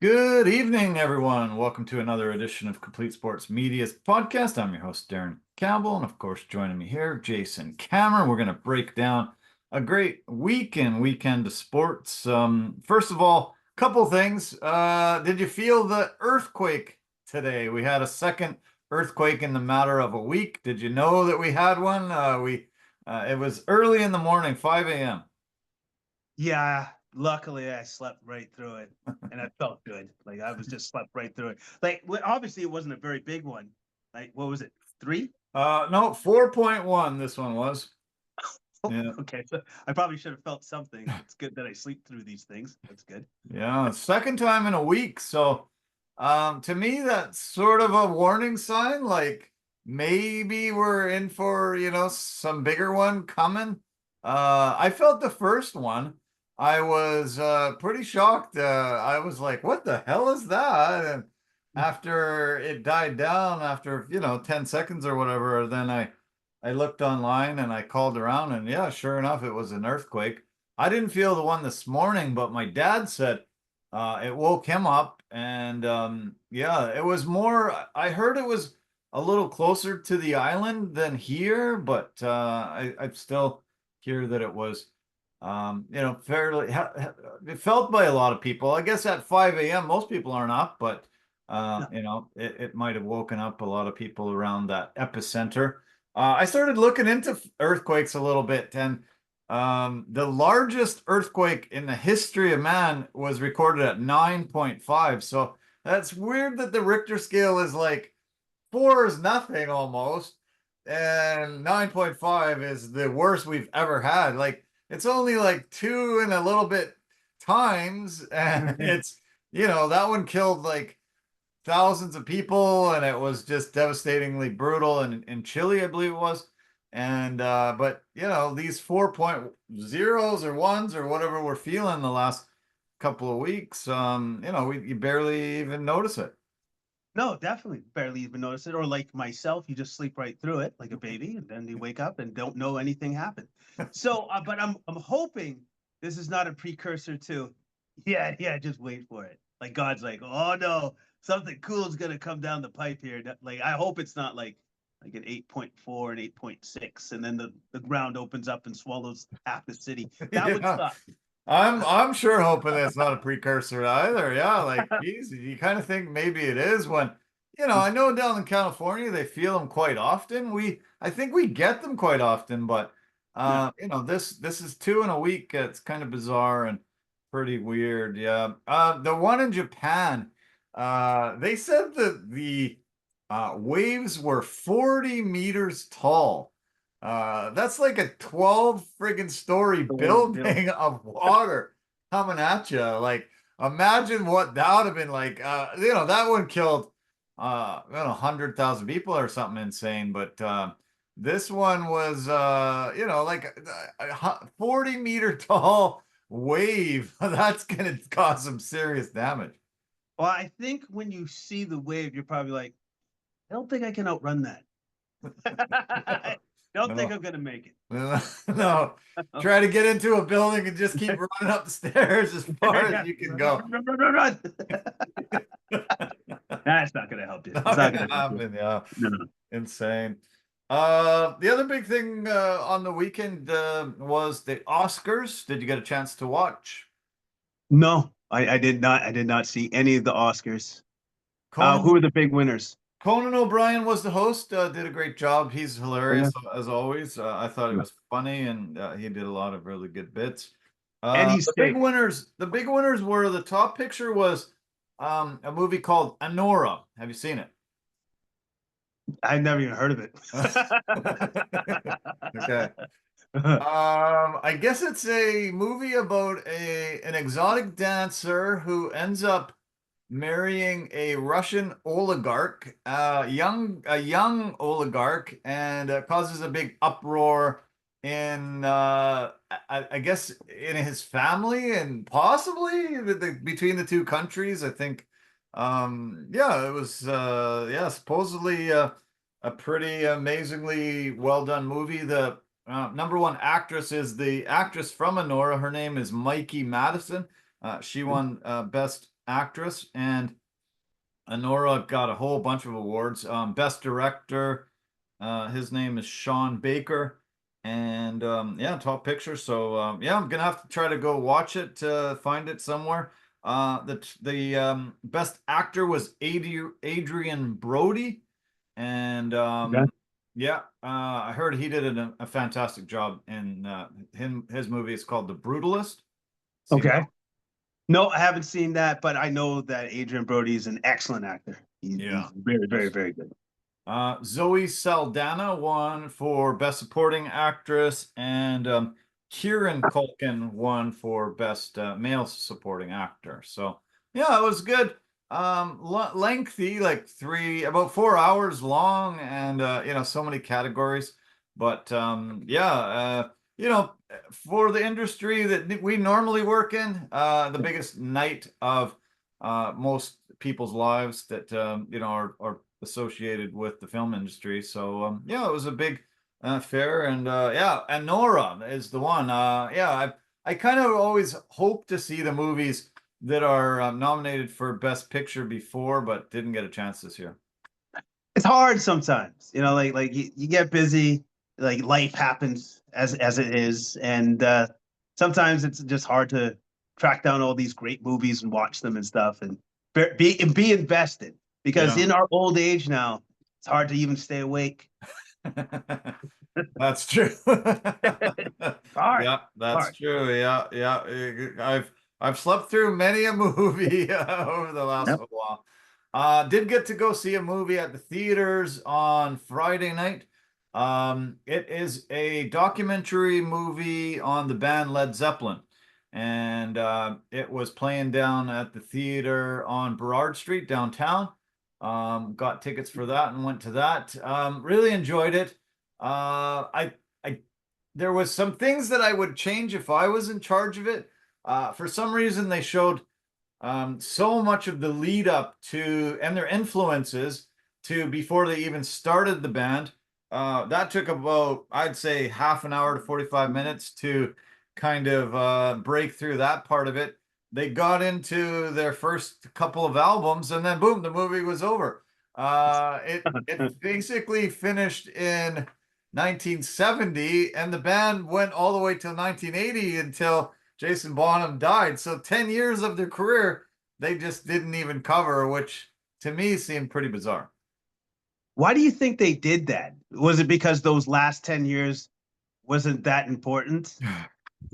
Good evening, everyone. Welcome to another edition of Complete Sports Media's podcast. I'm your host, Darren Campbell, and of course, joining me here, Jason Cameron. We're going to break down a great weekend of sports. First of all, a couple things. Did you feel the earthquake today? We had a second earthquake in the matter of a week. Did you know that we had one? It was early in the morning, 5 a.m. Yeah, luckily I slept right through it, and I felt good. Like I was just slept right through it. Like obviously it wasn't a very big one. Like what was it? 3? No, 4.1 this one was. Yeah. Okay, so I probably should have felt something. It's good that I sleep through these things. That's good. Yeah, second time in a week. So, to me, that's sort of a warning sign. Like maybe we're in for, some bigger one coming. I felt the first one. I was pretty shocked. I was like, what the hell is that? And after it died down, after, 10 seconds or whatever, then I looked online and I called around, and yeah, sure enough, it was an earthquake. I didn't feel the one this morning, but my dad said it woke him up. And yeah, it was more, I heard it was a little closer to the island than here, but I still hear that it was, fairly, it felt by a lot of people. I guess at 5 a.m., most people aren't up, but, No. it might have woken up a lot of people around that epicenter. I started looking into earthquakes a little bit, and the largest earthquake in the history of man was recorded at 9.5. So that's weird that the Richter scale is like 4 is nothing almost, and 9.5 is the worst we've ever had. Like it's only like 2 and a little bit times, and it's that one killed like thousands of people, and it was just devastatingly brutal in Chile, I believe it was. And but these 4.0s or ones or whatever we're feeling the last couple of weeks, you barely even notice it. No, definitely barely even notice it. Or like myself, you just sleep right through it like a baby, and then you wake up and don't know anything happened. So, but I'm hoping this is not a precursor to, yeah, just wait for it. Like God's like, oh no, something cool is gonna come down the pipe here. Like I hope it's not like an 8.4 and 8.6, and then the ground opens up and swallows half the city. That would Yeah. suck. I'm sure hoping it's not a precursor either. Yeah, like geez, you kind of think maybe it is when, I know down in California they feel them quite often. I think we get them quite often, but Yeah. this is 2 in a week. It's kind of bizarre and pretty weird. Yeah. The one in Japan, they said that the waves were 40 meters tall. That's like a 12 friggin' story building of water coming at you. Like, imagine what that would have been like. That one killed, 100,000 people or something insane. But this one was, like a 40-meter tall wave. That's going to cause some serious damage. Well, I think when you see the wave, you're probably like, I don't think I can outrun that. I don't think No. I'm gonna make it. No, try to get into a building and just keep running up the stairs as far as Yeah. you can go. Run. That's not gonna help you. It's Not not gonna gonna help you. happen, yeah. No, no. Insane. The other big thing on the weekend was the Oscars. Did you get a chance to watch? No, I did not. I did not see any of the Oscars. Conan Who are the big winners? Conan O'Brien was the host. Did a great job. He's Oh, yeah. hilarious as always. I thought he Yeah. was funny, and he did a lot of really good bits. And he's safe. The big winners were, the top picture was a movie called Anora. Have you seen it? I've never even heard of it. Okay. I guess it's a movie about an exotic dancer who ends up marrying a Russian oligarch, a young oligarch, and causes a big uproar in, I guess, in his family and possibly between the two countries. I think, yeah, it was, yeah, supposedly a pretty amazingly well done movie. The number one actress is the actress from Anora. Her name is Mikey Madison. She won Best Actress, and Honora got a whole bunch of awards. Best Director, his name is Sean Baker, and yeah, top picture. So yeah, I'm gonna have to try to go watch it, find it somewhere. The best actor was Adrian Brody, and Okay. yeah, I heard he did a fantastic job in his movie. It's called The Brutalist. Seen that? Okay. No, I haven't seen that, but I know that Adrian Brody is an excellent actor. Yeah. He's very, very, very good. Zoe Saldana won for Best Supporting Actress, and Kieran Culkin won for Best Male Supporting Actor. So yeah, it was good. Lengthy, like about 4 hours long, and so many categories. But yeah, for the industry that we normally work in, the biggest night of most people's lives that are associated with the film industry. So yeah, it was a big fair, and yeah, and Nora is the one. Yeah, I kind of always hope to see the movies that are nominated for Best Picture before, but didn't get a chance this year. It's hard sometimes, like you get busy, like life happens as it is, and sometimes it's just hard to track down all these great movies and watch them and stuff, and be invested. Because Yeah. in our old age now, it's hard to even stay awake. That's true. Hard, Yeah, that's hard. true. Yeah, yeah. I've slept through many a movie over the last Yep. little while. Did get to go see a movie at the theaters on Friday night. It is a documentary movie on the band Led Zeppelin, and it was playing down at the theater on Burrard Street downtown. Got tickets for that and went to that. Really enjoyed it. I there was some things that I would change if I was in charge of it. For some reason, they showed so much of the lead up to and their influences to before they even started the band. That took about, I'd say, half an hour to 45 minutes to kind of break through that part of it. They got into their first couple of albums, and then boom, the movie was over. It basically finished in 1970, and the band went all the way till 1980 until Jason Bonham died. So 10 years of their career, they just didn't even cover, which to me seemed pretty bizarre. Why do you think they did that? Was it because those last 10 years wasn't that important?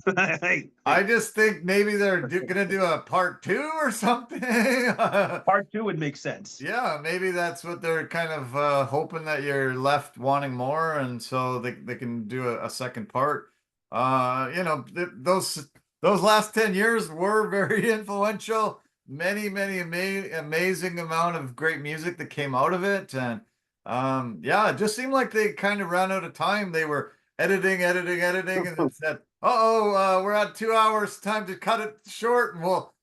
I just think maybe they're gonna do a part two or something. Part two would make sense. Yeah, maybe that's what they're kind of hoping, that you're left wanting more, and so they can do a second part. Those last 10 years were very influential. Many amazing amount of great music that came out of it, and yeah, it just seemed like they kind of ran out of time. They were editing, and then said, "Uh-oh, we're at 2 hours. Time to cut it short, and we'll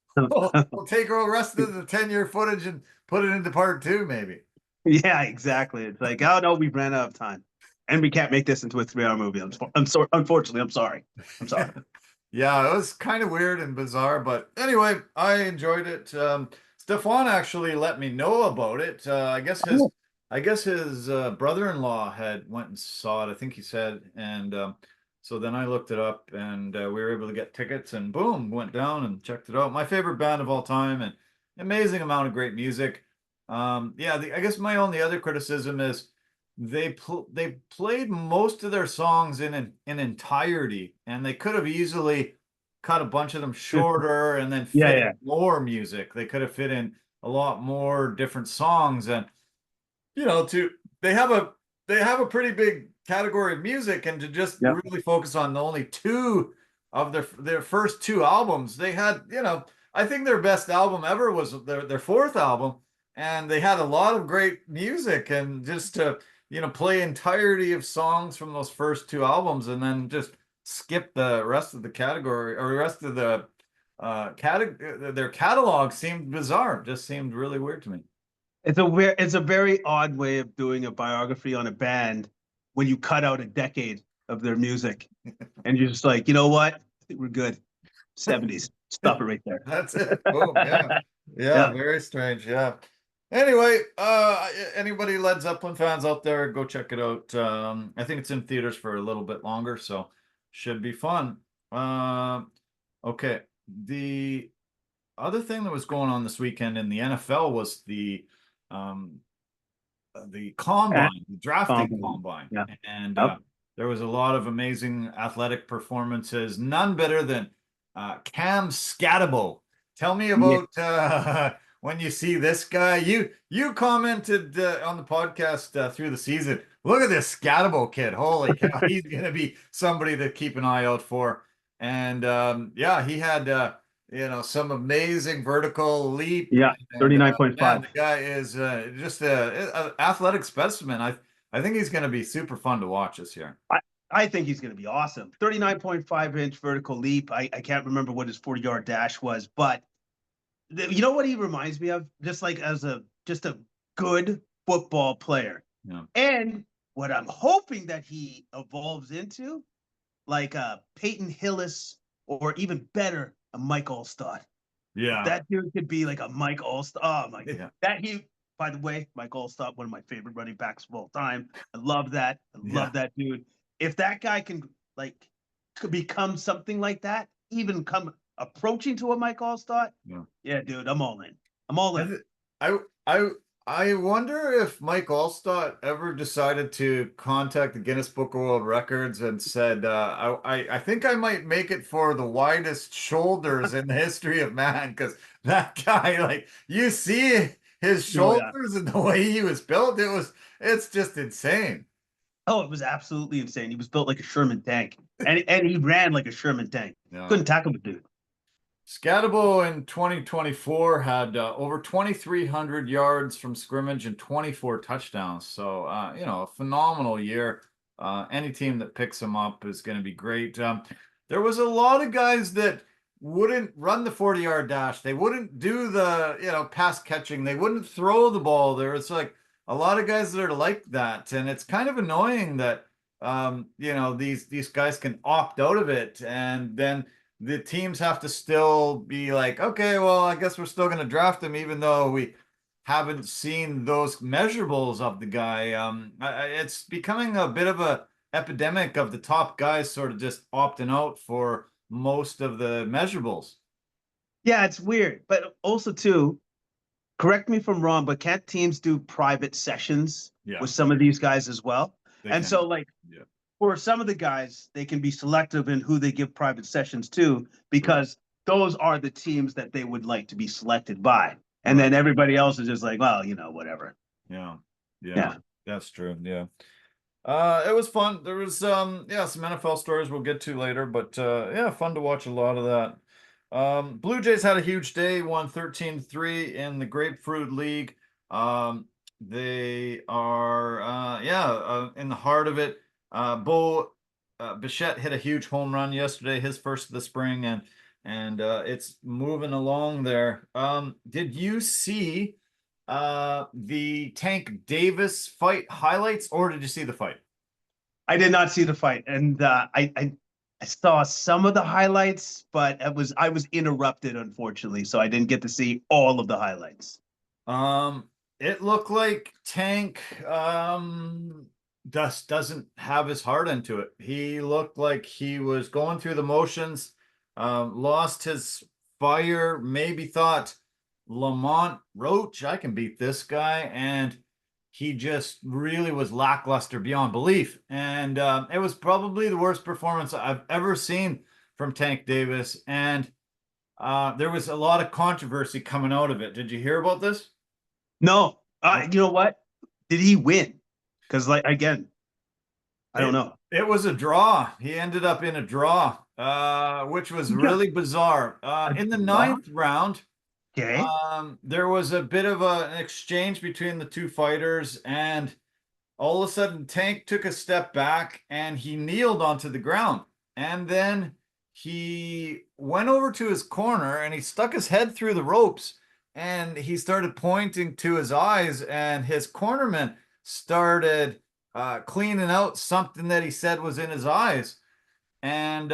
take the rest of the 10-year footage and put it into part two, maybe." Yeah, exactly. It's like, oh no, we ran out of time, and we can't make this into a 3-hour movie. I'm sorry. Unfortunately, I'm sorry. I'm sorry. Yeah, it was kind of weird and bizarre, but anyway, I enjoyed it. Stefan actually let me know about it. I guess his brother-in-law had went and saw it, I think he said, and so then I looked it up, and we were able to get tickets, and boom, went down and checked it out. My favorite band of all time, and amazing amount of great music. Yeah, I guess my only other criticism is they played most of their songs in entirety, and they could have easily cut a bunch of them shorter and then Yeah, fit yeah. in more music. They could have fit in a lot more different songs, and to they have a they have a pretty big category of music, and to just Yep. really focus on the only two of their first two albums. They had, I think their best album ever was their fourth album, and they had a lot of great music, and just to play entirety of songs from those first two albums and then just skip the rest of the category or the rest of the their catalog seemed bizarre. Just seemed really weird to me. It's a very odd way of doing a biography on a band when you cut out a decade of their music, and you're just like, you know what? I think we're good. 70s. Stop it right there. That's it. Boom. Yeah. Yeah. Yeah. Very strange. Yeah. Anyway, anybody Led Zeppelin fans out there, go check it out. I think it's in theaters for a little bit longer, so should be fun. Okay. The other thing that was going on this weekend in the NFL was um the And combine, the drafting combine. combine. Yeah. And Yep. there was a lot of amazing athletic performances, none better than Cam Scatabo. Tell me Yeah. about when you see this guy. You commented on the podcast through the season. Look at this Scatabo kid. Holy cow, he's gonna be somebody to keep an eye out for. And yeah, he had some amazing vertical leap. Yeah. And man, 39.5. the guy is just a athletic specimen. I think he's going to be super fun to watch this year. I think he's going to be awesome. 39.5-inch vertical leap. I can't remember what his 40-yard dash was, but you know what he reminds me of? Just like as just a good football player. Yeah. And what I'm hoping that he evolves into, like a Peyton Hillis, or even better, a Mike Allstott. Yeah. That dude could be like a Mike Allstott. Oh my Yeah. God. By the way, Mike Allstott, one of my favorite running backs of all time. I love that. I love that dude. If that guy could become something like that, even come approaching to a Mike Allstott, yeah, dude, I'm all in. I'm all in. I I I wonder if Mike Allstott ever decided to contact the Guinness Book of World Records and said, I think I might make it for the widest shoulders in the history of man, because that guy, like, you see his Oh, yeah. shoulders and the way he was built, it's just insane. Oh, it was absolutely insane. He was built like a Sherman tank, and he ran like a Sherman tank. Yeah. Couldn't tackle the dude. Scatabo in 2024 had over 2,300 yards from scrimmage and 24 touchdowns. So, a phenomenal year. Any team that picks him up is going to be great. There was a lot of guys that wouldn't run the 40-yard dash. They wouldn't do the, pass catching. They wouldn't throw the ball there. It's like a lot of guys that are like that. And it's kind of annoying that, these guys can opt out of it. And then the teams have to still be like, okay, well, I guess we're still going to draft him, even though we haven't seen those measurables of the guy. It's becoming a bit of a epidemic of the top guys sort of just opting out for most of the measurables. Yeah, it's weird, but also too, correct me if I'm wrong, but can't teams do private sessions with some of these guys as well? So, like, for some of the guys, they can be selective in who they give private sessions to, because those are the teams that they would like to be selected by. And then everybody else is just like, well, whatever. Yeah, that's true. Yeah. It was fun. There was some NFL stories we'll get to later, but fun to watch a lot of that. Blue Jays had a huge day, won 13-3 in the Grapefruit League. They are in the heart of it. Bo Bichette hit a huge home run yesterday, his first of the spring, and it's moving along there. Did you see the Tank Davis fight highlights, or did you see the fight? I did not see the fight, and I saw some of the highlights, but I was interrupted, unfortunately, so I didn't get to see all of the highlights. It looked like Tank just doesn't have his heart into it. He looked like he was going through the motions, lost his fire, maybe thought Lamont Roach, I can beat this guy, and he just really was lackluster beyond belief. And it was probably the worst performance I've ever seen from Tank Davis. And there was a lot of controversy coming out of it. Did you hear about this? No. You know what? Did he win? Because, like, again, I don't know. It was a draw. He ended up in a draw, which was really bizarre. In the ninth round, there was a bit of an exchange between the two fighters, and all of a sudden Tank took a step back and he kneeled onto the ground. And then he went over to his corner and he stuck his head through the ropes and he started pointing to his eyes, and his cornerman started cleaning out something that he said was in his eyes. And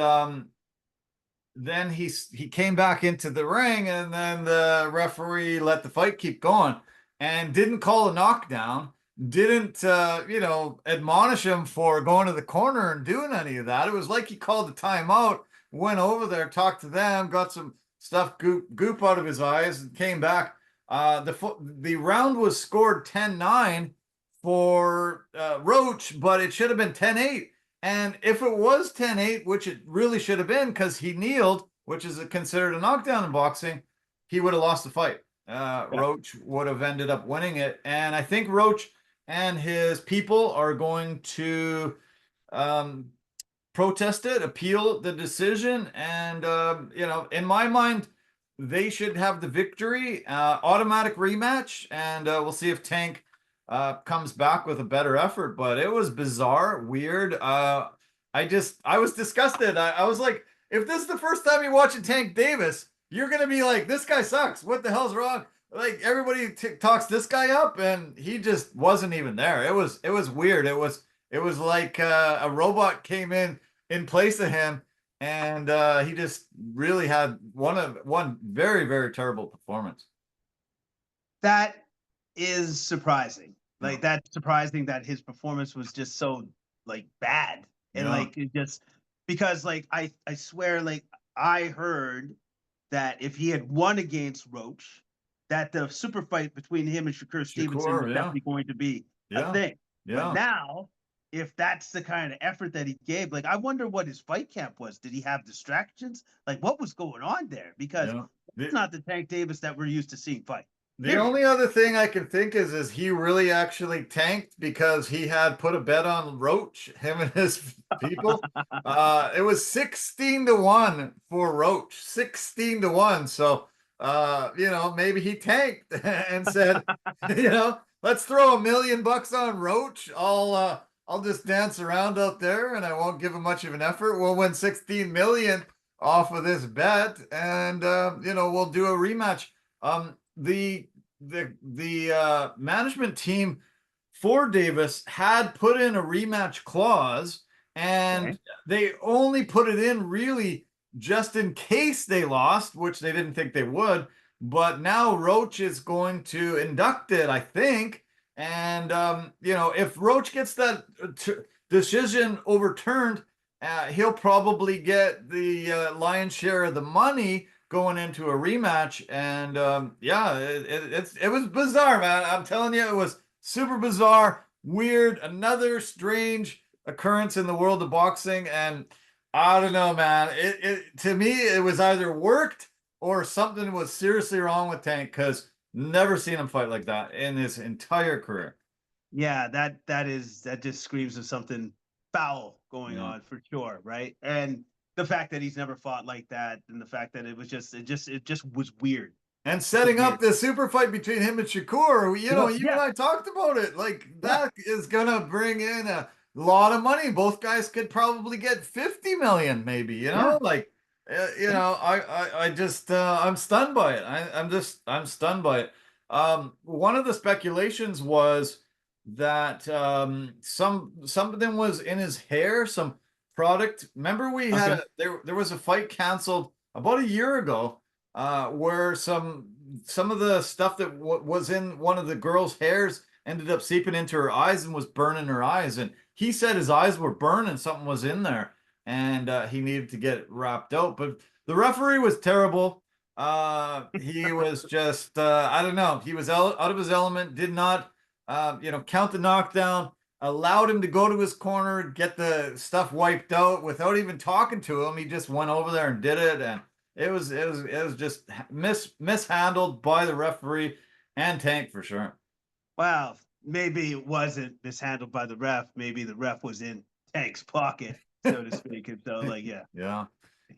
then he came back into the ring, and then the referee let the fight keep going and didn't call a knockdown, didn't admonish him for going to the corner and doing any of that. It was like he called the timeout, went over there, talked to them, got some stuff goop out of his eyes, and came back. The round was scored 10-9 for Roach, but it should have been 10-8. And if it was 10-8, which it really should have been because he kneeled, which is considered a knockdown in boxing, he would have lost the fight. Roach would have ended up winning it. And I think Roach and his people are going to protest it, appeal the decision. And, in my mind, they should have the victory, automatic rematch. And we'll see if Tank comes back with a better effort. But it was bizarre, weird. I was disgusted. I was like, if this is the first time you're watching Tank Davis, you're gonna be like, this guy sucks. What the hell's wrong? Like everybody talks this guy up, and he just wasn't even there. It was weird. It was like a robot came in place of him, and he just really had one very, very terrible performance. That is surprising. Like that's surprising that his performance was just so like bad. And like it just because like I swear like I heard that if he had won against Roach, that the super fight between him and Shakur Stevenson was definitely going to be a thing. But now, if that's the kind of effort that he gave, like I wonder what his fight camp was. Did he have distractions? Like what was going on there? Because it's not the Tank Davis that we're used to seeing fight. The only other thing I can think is he really actually tanked because he had put a bet on Roach, him and his people. It was 16-1 for Roach, 16-1. So, maybe he tanked and said, let's throw $1 million on Roach. I'll just dance around out there and I won't give him much of an effort. We'll win 16 million off of this bet, and we'll do a rematch. The management team for Davis had put in a rematch clause, and they only put it in really just in case they lost, which they didn't think they would. But now Roach is going to induct it, I think. And if Roach gets that decision overturned, he'll probably get the lion's share of the money going into a rematch. And it was bizarre, man. I'm telling you, it was super bizarre, weird, another strange occurrence in the world of boxing. And I don't know, man. It to me, it was either worked or something was seriously wrong with Tank, because never seen him fight like that in his entire career. Yeah, that just screams of something foul going on for sure, right? And the fact that he's never fought like that, and the fact that it just was weird. And setting up the super fight between him and Shakur, you and I talked about it. Like that is gonna bring in a lot of money. Both guys could probably get 50 million, maybe. I just I'm stunned by it. I'm stunned by it. One of the speculations was that something was in his hair, some product. Remember we had there was a fight canceled about a year ago, where some of the stuff that was in one of the girls' hairs ended up seeping into her eyes and was burning her eyes. And he said his eyes were burned and something was in there, and he needed to get it wrapped out. But the referee was terrible. He was just I don't know. He was out of his element. Did not count the knockdown. Allowed him to go to his corner, get the stuff wiped out without even talking to him. He just went over there and did it, and it was just mishandled by the referee and Tank for sure. Well, maybe it wasn't mishandled by the ref. Maybe the ref was in Tank's pocket, so to speak. And so, yeah.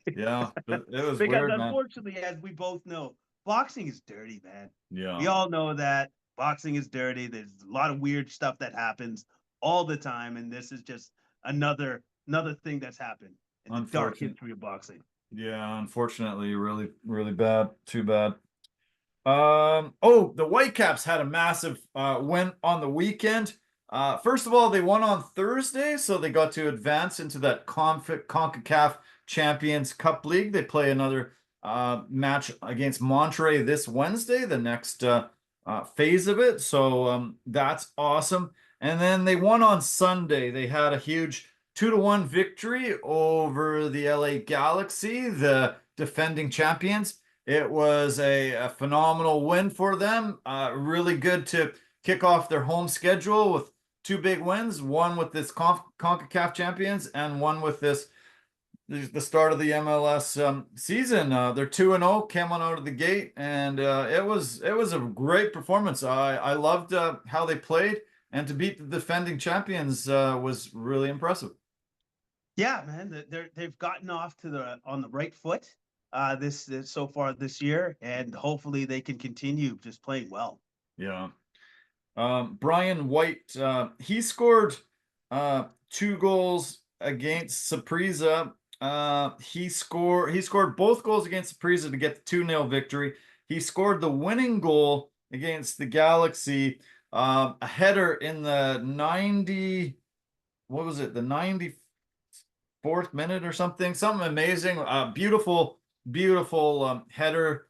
It was because weird, unfortunately, man, as we both know, boxing is dirty, man. Yeah, we all know that boxing is dirty. There's a lot of weird stuff that happens all the time, and this is just another thing that's happened in the dark history of boxing. Yeah, unfortunately, really, really bad. Too bad. The Whitecaps had a massive win on the weekend. First of all, they won on Thursday, so they got to advance into that CONCACAF Champions Cup League. They play another match against Monterey this Wednesday, the next phase of it. So that's awesome. And then they won on Sunday. They had a huge 2-1 victory over the LA Galaxy, the defending champions. It was a phenomenal win for them. Really good to kick off their home schedule with two big wins, one with this CONCACAF champions and one with the start of the MLS season. They're 2-0, came on out of the gate, and it was a great performance. I loved how they played, and to beat the defending champions was really impressive. Yeah, man, they've gotten off on the right foot this so far this year, and hopefully they can continue just playing well. Yeah. Brian White, he scored 2 goals against Saprissa. He scored both goals against Saprissa to get the 2-0 victory. He scored the winning goal against the Galaxy, a header in the 94th minute or something amazing. Beautiful header.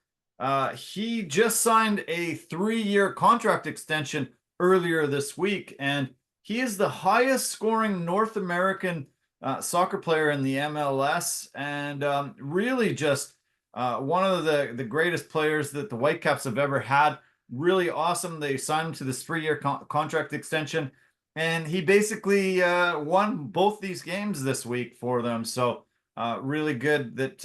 He just signed a 3-year contract extension earlier this week, and he is the highest scoring North American soccer player in the MLS, and really just one of the greatest players that the Whitecaps have ever had. Really awesome. They signed him to this 3-year contract extension, and he basically won both these games this week for them. So really good that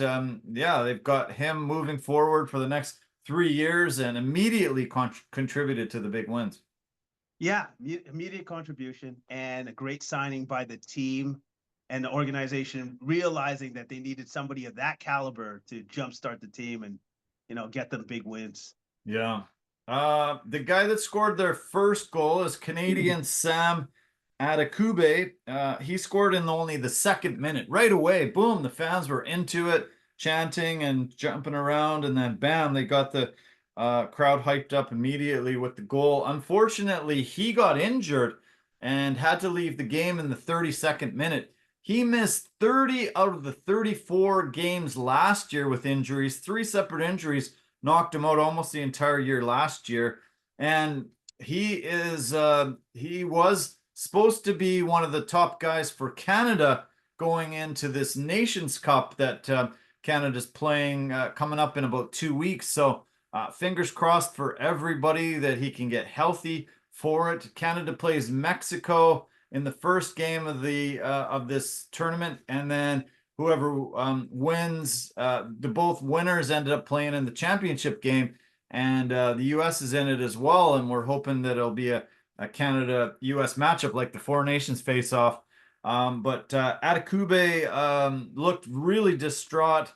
they've got him moving forward for the next 3 years, and immediately contributed to the big wins. Yeah, immediate contribution and a great signing by the team and the organization, realizing that they needed somebody of that caliber to jumpstart the team and, get them big wins. Yeah. The guy that scored their first goal is Canadian Sam Adekugbe. He scored in only the 2nd minute. Right away, boom, the fans were into it, chanting and jumping around, and then bam, they got the crowd hyped up immediately with the goal. Unfortunately, he got injured and had to leave the game in the 32nd minute. He missed 30 out of the 34 games last year with injuries. 3 separate injuries knocked him out almost the entire year last year. And he was supposed to be one of the top guys for Canada going into this Nations Cup that Canada's playing coming up in about 2 weeks. So fingers crossed for everybody that he can get healthy for it. Canada plays Mexico in the first game of this tournament, and then whoever wins, both winners ended up playing in the championship game, and the U.S. is in it as well, and we're hoping that it'll be a Canada-U.S. matchup like the Four Nations face-off. But Adekugbe looked really distraught.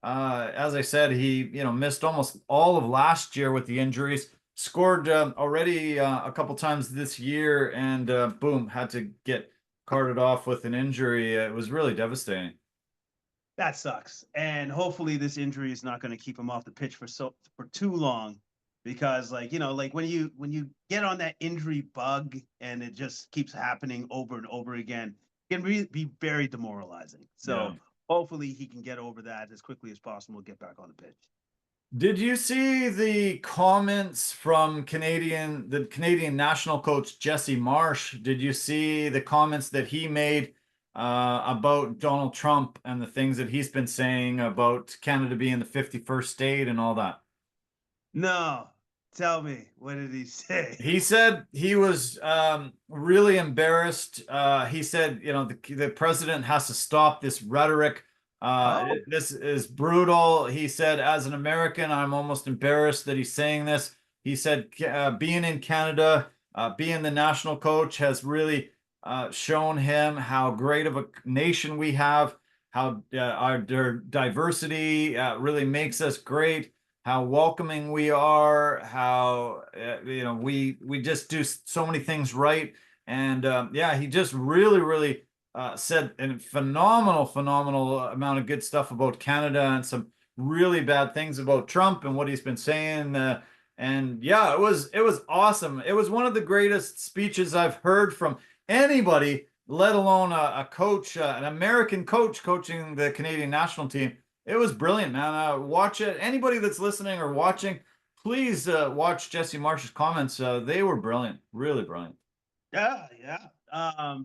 As I said, he missed almost all of last year with the injuries. Scored already a couple times this year, and boom, had to get carted off with an injury. It was really devastating. That sucks, and hopefully this injury is not going to keep him off the pitch for too long, because when you get on that injury bug and it just keeps happening over and over again, it can really be very demoralizing. So. Yeah. Hopefully he can get over that as quickly as possible, get back on the pitch. Did you see the comments from the Canadian national coach, Jesse Marsch? Did you see the comments that he made about Donald Trump and the things that he's been saying about Canada being the 51st state and all that? No. Tell me, what did he say? He said he was really embarrassed. He said, the president has to stop this rhetoric. This is brutal. He said, as an American, I'm almost embarrassed that he's saying this. He said, being in Canada, being the national coach has really shown him how great of a nation we have, how our diversity really makes us great, how welcoming we are, how we just do so many things right. And he just really said a phenomenal amount of good stuff about Canada and some really bad things about Trump and what he's been saying. And it was awesome. It was one of the greatest speeches I've heard from anybody let alone a coach, an American coach coaching the Canadian national team. It was brilliant, man. Watch it. Anybody that's listening or watching, please watch Jesse Marsch's comments. They were brilliant, really brilliant. Yeah, yeah.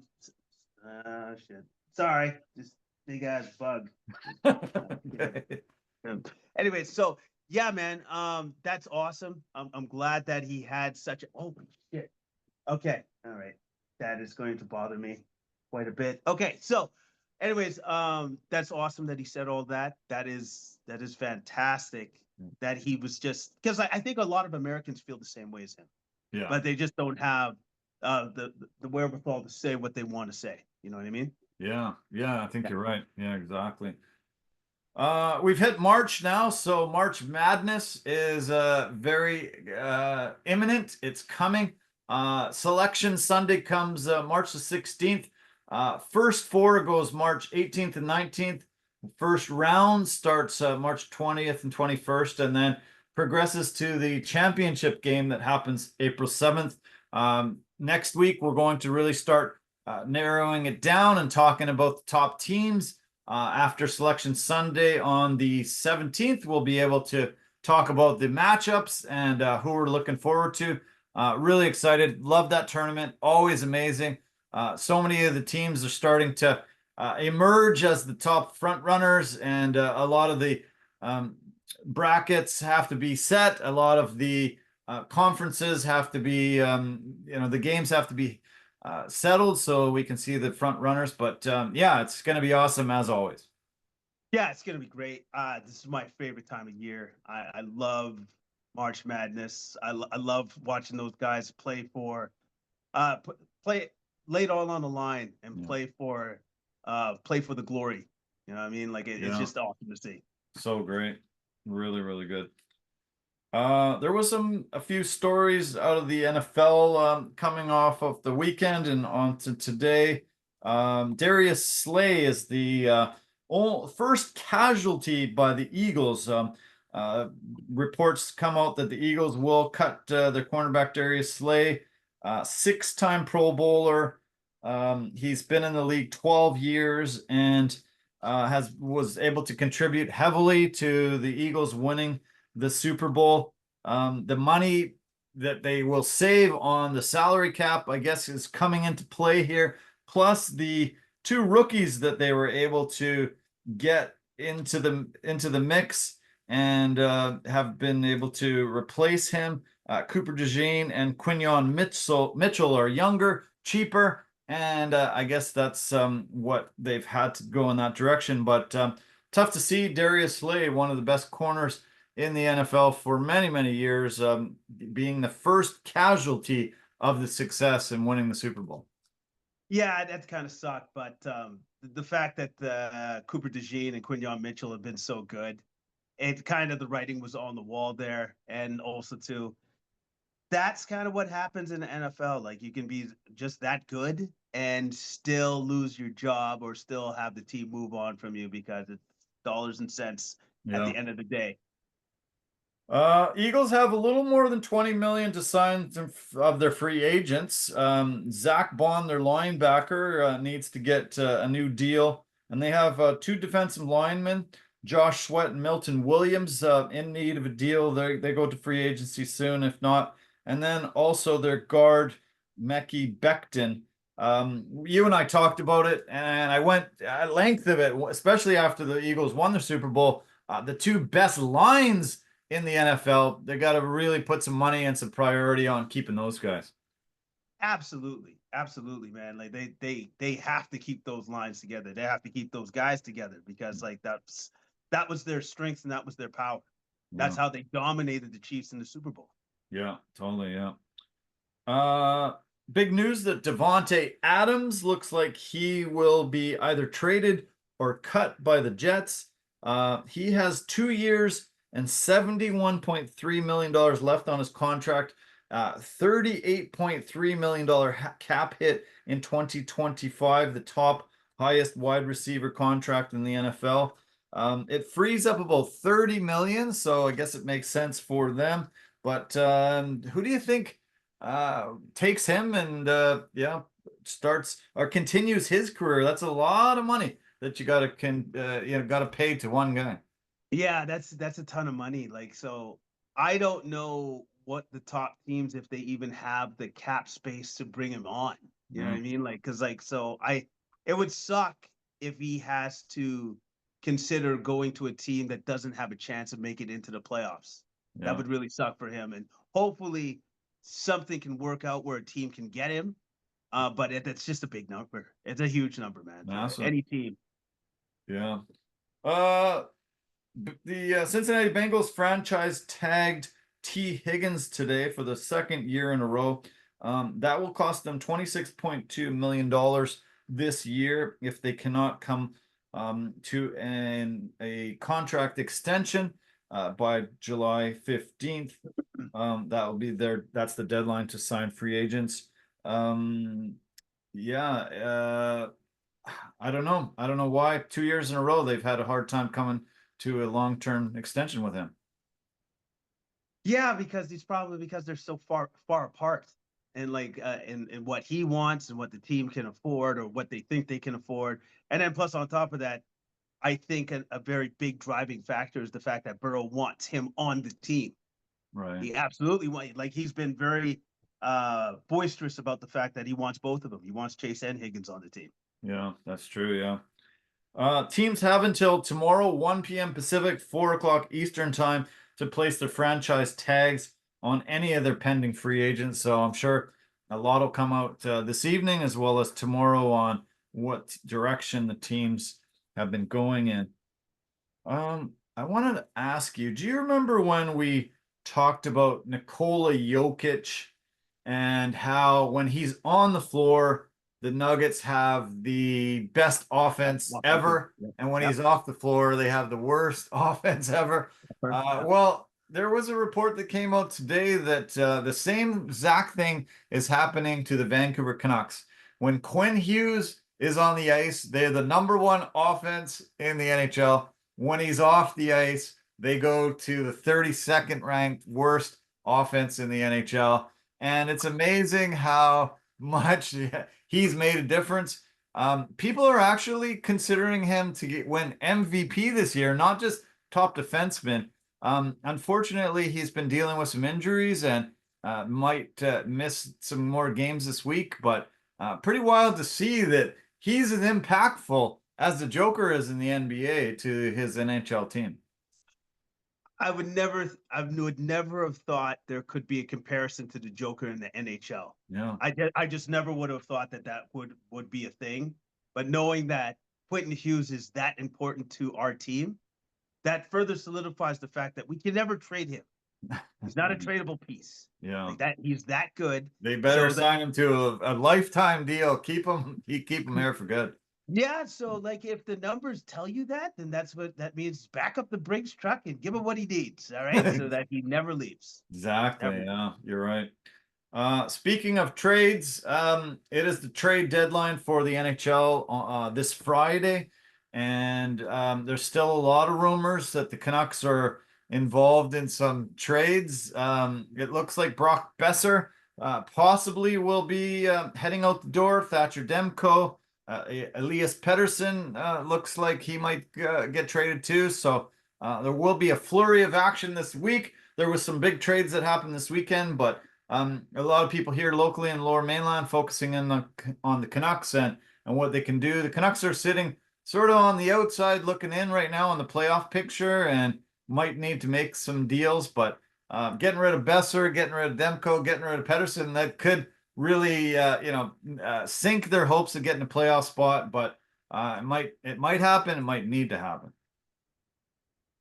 Shit. Sorry, just big ass bug. Okay. Anyway, so yeah, man. That's awesome. I'm glad that he had such a. Oh shit. Okay. All right. That is going to bother me quite a bit. Okay. So, anyways, that's awesome that he said all that. That is fantastic. That he was just because I think a lot of Americans feel the same way as him, Yeah. but they just don't have the wherewithal to say what they want to say. You know what I mean? Yeah. Yeah. I think Yeah. you're right. Yeah, exactly. We've hit March now, so March Madness is very imminent. It's coming. Selection Sunday comes March the 16th. First four goes March 18th and 19th. First round starts March 20th and 21st, and then progresses to the championship game that happens April 7th. Next week, we're going to really start narrowing it down and talking about the top teams. After Selection Sunday on the 17th, we'll be able to talk about the matchups and who we're looking forward to. Really excited. Love that tournament. Always amazing. So many of the teams are starting to emerge as the top front runners, and a lot of the brackets have to be set. A lot of the conferences have to be, the games have to be settled so we can see the front runners. But yeah, it's going to be awesome as always. Yeah, it's gonna be great. This is my favorite time of year. I love March Madness. I love watching those guys play for, play lay it all on the line and Yeah. play for the glory. You know what I mean? Like it's Yeah. just awesome to see. So great. Really, really good. There was a few stories out of the NFL coming off of the weekend and on to today. Darius Slay is the first casualty by the Eagles. Reports come out that the Eagles will cut their cornerback Darius Slay, six-time Pro Bowler. He's been in the league 12 years and was able to contribute heavily to the Eagles winning the Super Bowl. The money that they will save on the salary cap, I guess, is coming into play here. Plus the two rookies that they were able to get into the mix and have been able to replace him. Cooper DeJean and Quinyon Mitchell are younger, cheaper, and I guess that's what they've had to go in that direction. But tough to see Darius Slay, one of the best corners in the NFL for many, many years, being the first casualty of the success in winning the Super Bowl. Yeah, that kind of sucked, but the fact that Cooper DeJean and Quinyon Mitchell have been so good, it kind of the writing was on the wall there, and also too, that's kind of what happens in the NFL. Like you can be just that good and still lose your job or still have the team move on from you because it's dollars and cents at Yeah. the end of the day. Eagles have a little more than 20 million to sign of their free agents. Zach Bond, their linebacker, needs to get a new deal, and they have two defensive linemen, Josh Sweat and Milton Williams, in need of a deal. They go to free agency soon, if not. And then also their guard, Mekhi Becton. You and I talked about it, and I went at length of it, especially after the Eagles won the Super Bowl. The two best lines in the NFL, they got to really put some money and some priority on keeping those guys. Absolutely, absolutely, man. Like they have to keep those lines together. They have to keep those guys together because like that was their strength and that was their power. That's Yeah. how they dominated the Chiefs in the Super Bowl. Yeah, totally. Yeah. Big news that Devontae Adams looks like he will be either traded or cut by the Jets. He has 2 years and $71.3 million left on his contract. $38.3 million cap hit in 2025, the top highest wide receiver contract in the NFL. It frees up about 30 million, so I guess it makes sense for them. But who do you think takes him and starts or continues his career, that's a lot of money that you gotta gotta pay to one guy. Yeah, that's a ton of money. Like, so I don't know what the top teams, if they even have the cap space to bring him on. You know what Yeah, I mean? Like, cause like, so it would suck if he has to consider going to a team that doesn't have a chance of making it into the playoffs. That yeah, would really suck for him. And hopefully something can work out where a team can get him. But it's just a big number. It's a huge number, man, for massive. any team. Yeah. Uh, the Cincinnati Bengals franchise tagged T. Higgins today for the second year in a row. That will cost them $26.2 million this year if they cannot come to a contract extension by July 15th. That will be that's the deadline to sign free agents. Um, yeah, I don't know. I don't know why 2 years in a row they've had a hard time coming to a long-term extension with him. Yeah, because it's probably because they're so far apart, and like in what he wants and what the team can afford or what they think they can afford. And then plus on top of that, I think a very big driving factor is the fact that Burrow wants him on the team. Right. He absolutely wants, like, he's been very boisterous about the fact that he wants both of them. He wants Chase and Higgins on the team. Yeah, that's true. Yeah. Teams have until tomorrow, 1 p.m. Pacific, 4 o'clock Eastern time, to place their franchise tags on any of their pending free agents. So I'm sure a lot will come out this evening as well as tomorrow on what direction the teams have been going in. I wanted to ask you, do you remember when we talked about Nikola Jokic and how when he's on the floor, the Nuggets have the best offense ever, and when Yep. he's off the floor, they have the worst offense ever? Yep. Well, there was a report that came out today that the same exact thing is happening to the Vancouver Canucks. When Quinn Hughes is on the ice, they're the number one offense in the NHL. When he's off the ice, they go to the 32nd ranked worst offense in the NHL. And it's amazing how much he's made a difference. People are actually considering him to win MVP this year, not just top defenseman. Unfortunately, he's been dealing with some injuries and might miss some more games this week, but pretty wild to see that he's as impactful as the Joker is in the NBA to his NHL team. I would never have thought there could be a comparison to the Joker in the NHL. Yeah. I just never would have thought that would be a thing. But knowing that Quentin Hughes is that important to our team, that further solidifies the fact that we can never trade him. He's not a tradable piece. Yeah. Like that, he's that good. They better So that, sign him to a lifetime deal. Keep him here for good. yeah, so like if the numbers tell you that, then that's what that means. Back up the Briggs truck and give him what he needs, all right? So that he never leaves. Exactly. Never. Yeah, you're right. Speaking of trades, it is the trade deadline for the NHL this Friday, and there's still a lot of rumors that the Canucks are involved in some trades. It looks like Brock Besser possibly will be heading out the door. Thatcher Demko, Elias Pettersson looks like he might get traded too. So there will be a flurry of action this week. There was some big trades that happened this weekend, but a lot of people here locally in the Lower Mainland focusing on the Canucks and what they can do. The Canucks are sitting sort of on the outside looking in right now on the playoff picture and might need to make some deals, but getting rid of Besser, getting rid of Demko, getting rid of Pettersson, that could really sink their hopes of getting a playoff spot, but it might happen, it might need to happen.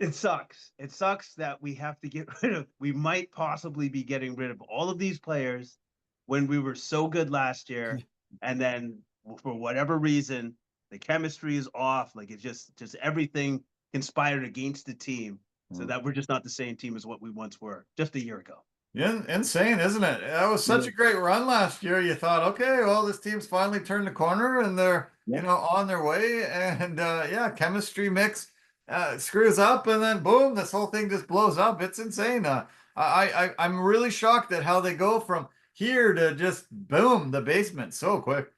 It sucks. It sucks that we have to get rid of, we might possibly be getting rid of all of these players when we were so good last year. And then for whatever reason, the chemistry is off. Like it just everything conspired against the team so that we're just not the same team as what we once were just a year ago. Yeah, insane, isn't it? That was such a great run last year. You thought, okay, well, this team's finally turned the corner and they're, on their way. And yeah, chemistry mix screws up, and then boom, this whole thing just blows up. It's insane. I'm really shocked at how they go from here to just boom, the basement so quick.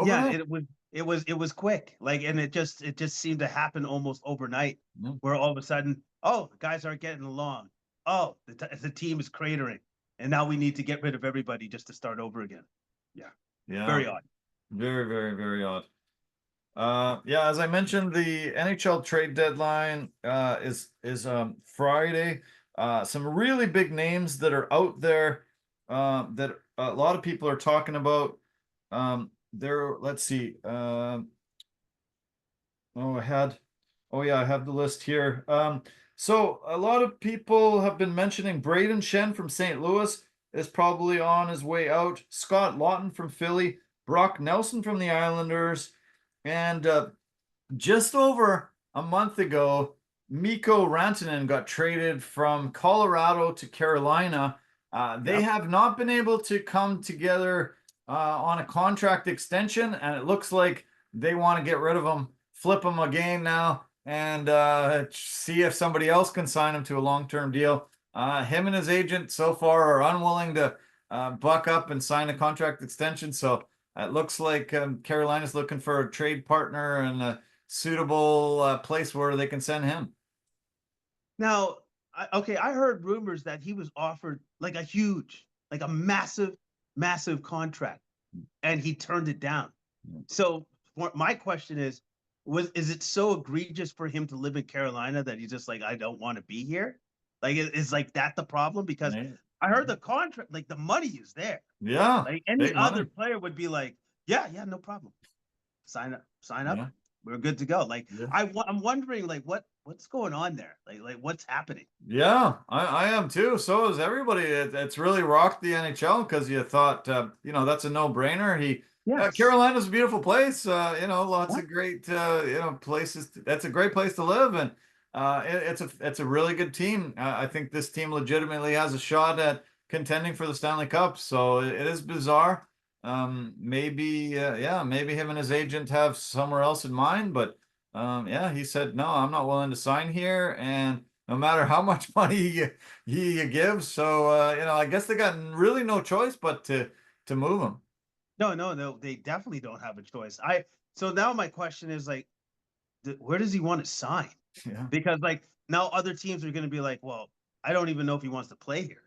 Yeah, overnight. it was quick. Like, and it just seemed to happen almost overnight, Mm. where all of a sudden, oh, the guys aren't getting along. Oh, the team is cratering, and now we need to get rid of everybody just to start over again. Yeah, Yeah, very odd. very, very, very odd. Yeah, as I mentioned, the NHL trade deadline is Friday. Some really big names that are out there that a lot of people are talking about. There, let's see. Oh, I had, oh yeah, I have the list here. So a lot of people have been mentioning Braden Shen from St. Louis is probably on his way out. Scott Lawton from Philly, Brock Nelson from the Islanders, and just over a month ago, Mikko Rantanen got traded from Colorado to Carolina. They Yep. have not been able to come together on a contract extension, and it looks like they want to get rid of him, flip him again now, and see if somebody else can sign him to a long-term deal. Him and his agent so far are unwilling to buck up and sign a contract extension. So it looks like Carolina's looking for a trade partner and suitable place where they can send him. Now, okay, I heard rumors that he was offered like a huge, like a massive, massive contract, and he turned it down. So my question is it so egregious for him to live in Carolina that he's just like, I don't want to be here? Like, is like that the problem? Because I heard the contract, like the money is there. Yeah, Like any big other money. player would be like, yeah, yeah, no problem. Sign up. Yeah, We're good to go. Like yeah. I'm wondering like what's going on there? Like what's happening? Yeah, I am too. So is everybody. It's really rocked the NHL because you thought, that's a no-brainer. Yes. Carolina's a beautiful place. Lots Yeah. of great, places. That's a great place to live, and it's a really good team. I think this team legitimately has a shot at contending for the Stanley Cup. So it is bizarre. Maybe him and his agent have somewhere else in mind, but yeah, he said no, I'm not willing to sign here, and no matter how much money you give. So I guess they got really no choice but to move him. No, no, no. They definitely don't have a choice. So now my question is like, where does he want to sign? Yeah, Because like now other teams are going to be like, well, I don't even know if he wants to play here,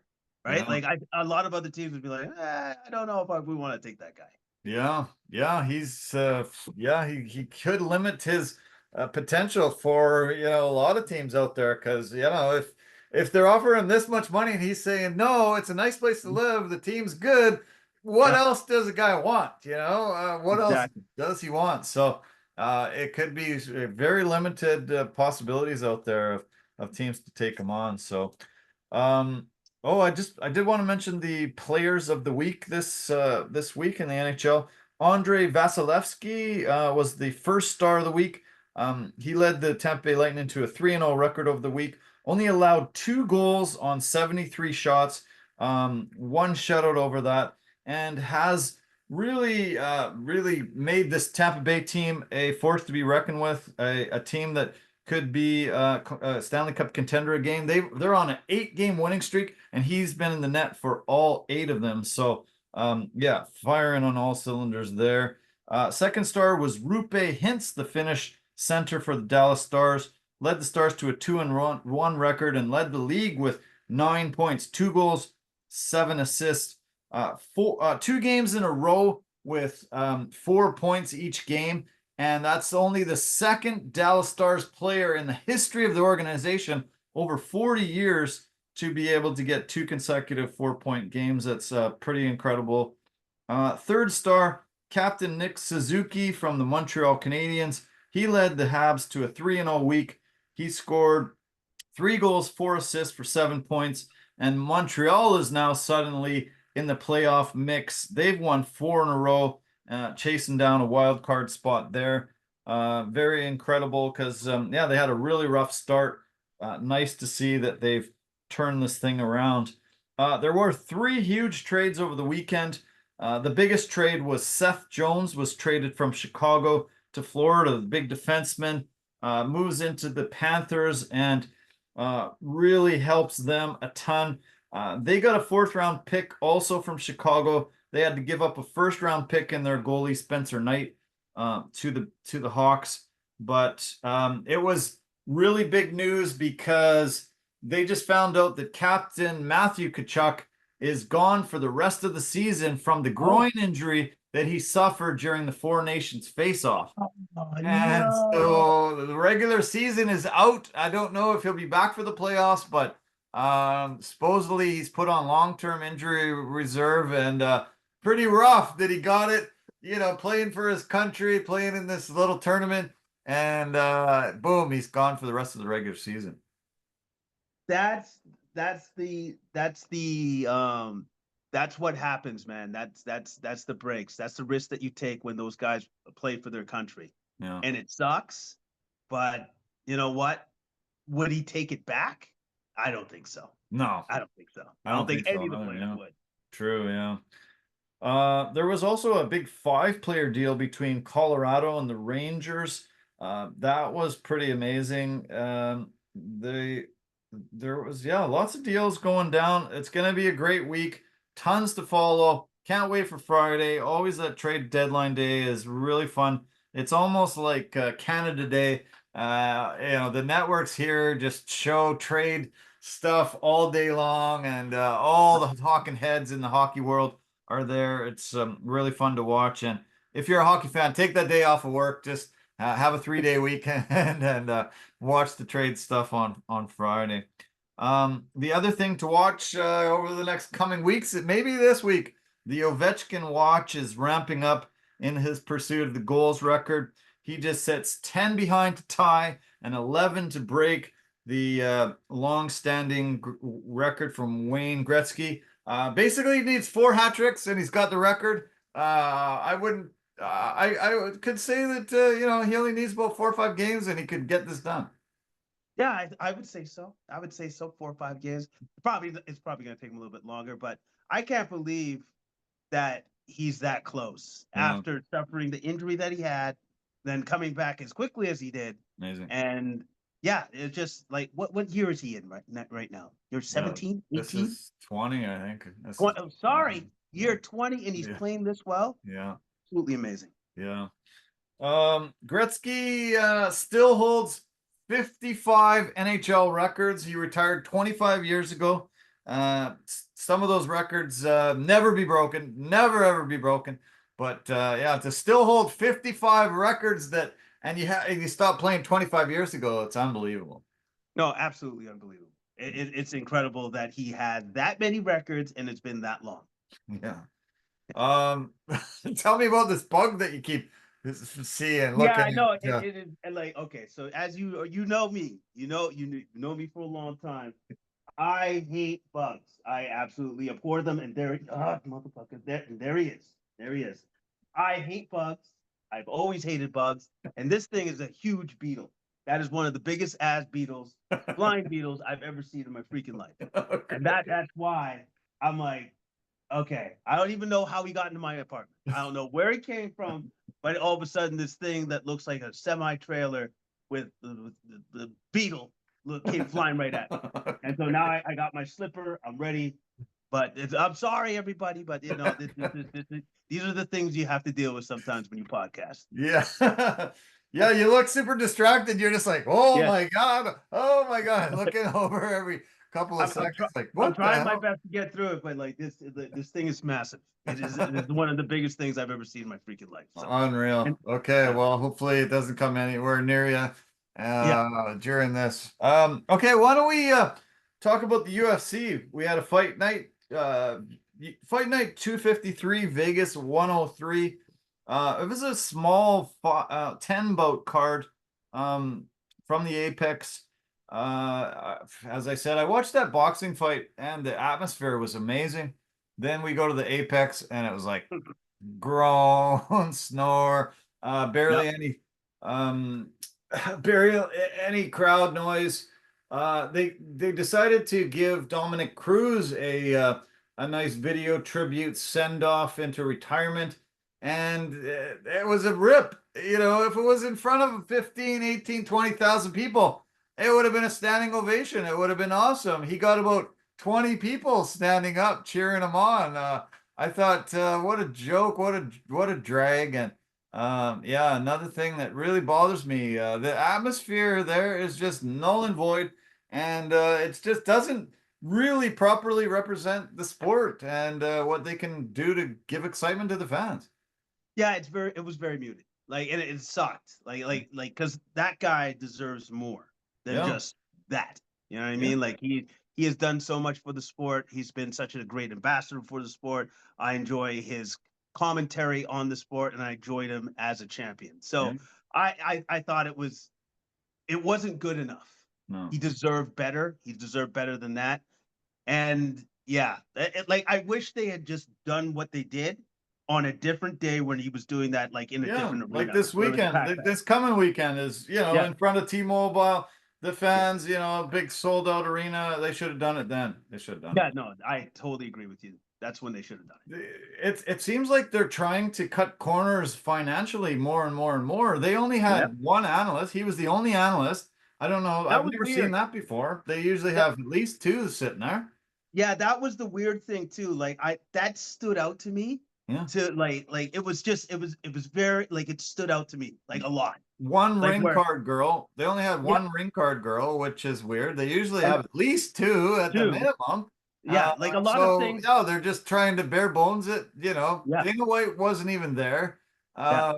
right? yeah, Like a lot of other teams would be like, I don't know if we want to take that guy. yeah. He could limit his potential for a lot of teams out there because if they're offering this much money and he's saying no, it's a nice place to live, the team's good. What Yeah, else does a guy want? What else exactly. does he want? So it could be very limited possibilities out there of teams to take him on. So um, oh, I did want to mention the players of the week this week in the NHL. Andre Vasilevsky was the first star of the week. He led the Tampa Bay Lightning to a 3-0 record over the week. Only allowed 2 goals on 73 shots, one shutout over that, and has really made this Tampa Bay team a force to be reckoned with, a team that could be a Stanley Cup contender again. They're on an 8-game winning streak, and he's been in the net for all 8 of them. So yeah, firing on all cylinders there. Second star was Rupe Hintz, the Finnish center for the Dallas Stars. Led the Stars to a 2-1 record and led the league with 9 points, 2 goals, 7 assists. 2 games in a row with 4 points each game. And that's only the second Dallas Stars player in the history of the organization over 40 years to be able to get 2 consecutive 4-point games. That's pretty incredible. Third star, Captain Nick Suzuki from the Montreal Canadiens. He led the Habs to a 3-0 week. He scored 3 goals, 4 assists for 7 points. And Montreal is now suddenly in the playoff mix. They've won 4 in a row, chasing down a wild card spot there. Very incredible because, they had a really rough start. Nice to see that they've turned this thing around. There were 3 huge trades over the weekend. The biggest trade was Seth Jones was traded from Chicago to Florida, the big defenseman, moves into the Panthers and really helps them a ton. They got a 4th round pick also from Chicago They had to give up a first-round pick in their goalie Spencer Knight to the Hawks, but it was really big news because they just found out that Captain Matthew Tkachuk is gone for the rest of the season from the groin injury that he suffered during the Four Nations face-off. Oh, And no. so the regular season is out. I don't know if he'll be back for the playoffs, but supposedly he's put on long-term injury reserve, and pretty rough that he got it, playing for his country, playing in this little tournament, and boom, he's gone for the rest of the regular season. That's what happens, man. That's the breaks. That's the risk that you take when those guys play for their country. Yeah. And it sucks, but you know what? Would he take it back? I don't think so. No. I don't think so. I don't think any of the players would. True, yeah. There was also a big 5-player deal between Colorado and the Rangers. That was pretty amazing. There was lots of deals going down. It's going to be a great week. Tons to follow. Can't wait for Friday. Always that trade deadline day is really fun. It's almost like Canada Day. The networks here just show trade stuff all day long, and all the talking heads in the hockey world are there. It's really fun to watch. And if you're a hockey fan, take that day off of work. Just have a 3-day weekend and watch the trade stuff on Friday. The other thing to watch over the next coming weeks, maybe this week, the Ovechkin watch is ramping up in his pursuit of the goals record. He just sits 10 behind to tie and 11 to break the long-standing record from Wayne Gretzky. Basically, he needs 4 hat tricks, and he's got the record. I could say that he only needs about 4 or 5 games, and he could get this done. Yeah, I would say so. I would say so. 4 or 5 games. It's probably going to take him a little bit longer, but I can't believe that he's that close after suffering the injury that he had, then coming back as quickly as he did. Amazing. And yeah, it's just like, what year is he in right now? You're 17, 18? This is 20, I think. Year 20, and he's playing this well? Yeah. Absolutely amazing. Yeah. Gretzky still holds 55 NHL records. He retired 25 years ago. Some of those records never be broken, never ever be broken. But to still hold 55 records and you stopped playing 25 years ago, it's unbelievable. No, absolutely unbelievable. It's incredible that he had that many records and it's been that long. Yeah. Tell me about this bug that you keep seeing. Looking. Yeah, I know. It is, and like, okay, so as you know me, you know me for a long time. I hate bugs. I absolutely abhor them. And motherfucker, there he is. There he is. I hate bugs. I've always hated bugs. And this thing is a huge beetle. That is one of the biggest ass beetles, flying beetles I've ever seen in my freaking life. Okay. And that's why I'm like, okay, I don't even know how he got into my apartment. I don't know where he came from, but all of a sudden this thing that looks like a semi-trailer with the beetle came flying right at me. And so now I got my slipper. I'm ready. But I'm sorry, everybody, but these are the things you have to deal with sometimes when you podcast. Yeah. Yeah, you look super distracted. You're just like, my God. Oh my God. Looking over every couple of seconds. I'm trying my best to get through it, but like this thing is massive. It is one of the biggest things I've ever seen in my freaking life. So. Unreal. Okay, well, hopefully it doesn't come anywhere near you during this. Okay, why don't we talk about the UFC? We had a fight night. Fight Night 253, Vegas 103. It was a small 10-bout card from the Apex. As I said, I watched that boxing fight and the atmosphere was amazing. Then we go to the Apex and it was like groan, snore, barely any crowd noise. They decided to give Dominic Cruz a nice video tribute send off into retirement, and it was a rip. If it was in front of 15, 18, 20,000 people, it would have been a standing ovation. It would have been awesome. He got about 20 people standing up cheering him on. I thought, what a joke, what a drag, and yeah, another thing that really bothers me, the atmosphere there is just null and void, and it just doesn't really properly represent the sport and what they can do to give excitement to the fans. Yeah, it was very muted. Like, and it sucked. Because that guy deserves more than Yeah, just that. You know what I yeah, mean? Like he has done so much for the sport. He's been such a great ambassador for the sport. I enjoy his commentary on the sport, and I enjoyed him as a champion. yeah. So I thought it wasn't good enough. No. He deserved better. He deserved better than that. And yeah, like I wish they had just done what they did on a different day when he was doing that, like in a Yeah, different like arena this where it was weekend, packed out. this coming weekend is, Yeah, in front of T-Mobile, the yeah, fans, a big sold out arena. They should have done it then. They should have done it. yeah. No, I totally agree with you. That's when they should have done it. It seems like they're trying to cut corners financially more and more and more. They only Yeah, had one analyst. He was the only analyst. I don't know. that I've was never seen weird. that before. They usually That have at least two sitting there. Yeah, that was the weird thing too. Like that stood out to me. Yeah. To like it was just it was very like it stood out to me like a lot. One Like ring where card girl. They only had yeah, one ring card girl, which is weird. They usually and have at least two at the two minimum. yeah, like a lot of So things. no, they're just trying to bare bones it. Yeah, Dana White wasn't even there. yeah,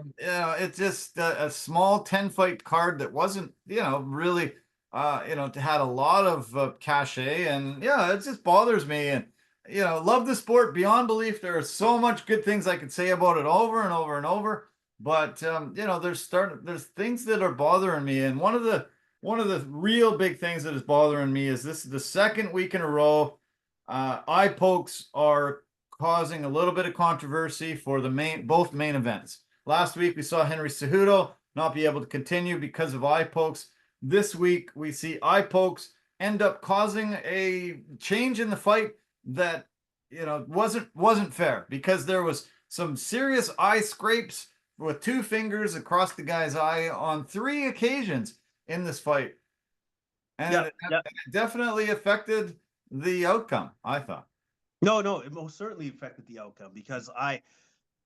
It's just a small 10 fight card that wasn't, really, had a lot of cachet, and yeah, it just bothers me. And love the sport beyond belief. There are so much good things I could say about it over and over and over, but there's things that are bothering me, and one of the real big things that is bothering me is this is the second week in a row. Eye pokes are causing a little bit of controversy for both main events. Last week we saw Henry Cejudo not be able to continue because of eye pokes. This week we see eye pokes end up causing a change in the fight that wasn't fair, because there was some serious eye scrapes with two fingers across the guy's eye on three occasions in this fight, and yeah, it yeah. definitely affected the outcome, I thought. No, no, it most certainly affected the outcome because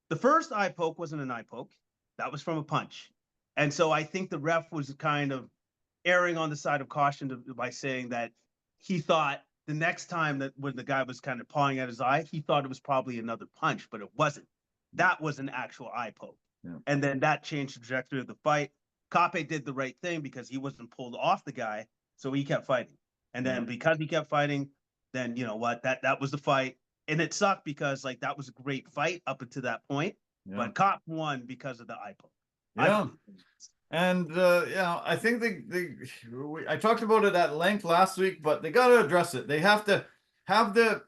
the first eye poke wasn't an eye poke. That was from a punch. And so I think the ref was kind of erring on the side of caution by saying that he thought the next time that when the guy was kind of pawing at his eye, he thought it was probably another punch, but it wasn't. That was an actual eye poke. Yeah. And then that changed the trajectory of the fight. Kape did the right thing because he wasn't pulled off the guy, so he kept fighting. And then Yeah. because he kept fighting, then you know what? That was the fight. And it sucked because like that was a great fight up until that point. Yeah. But Cop won because of the eye poke. I Yeah. believe. And I think I talked about it at length last week, but they got to address it. They have to have the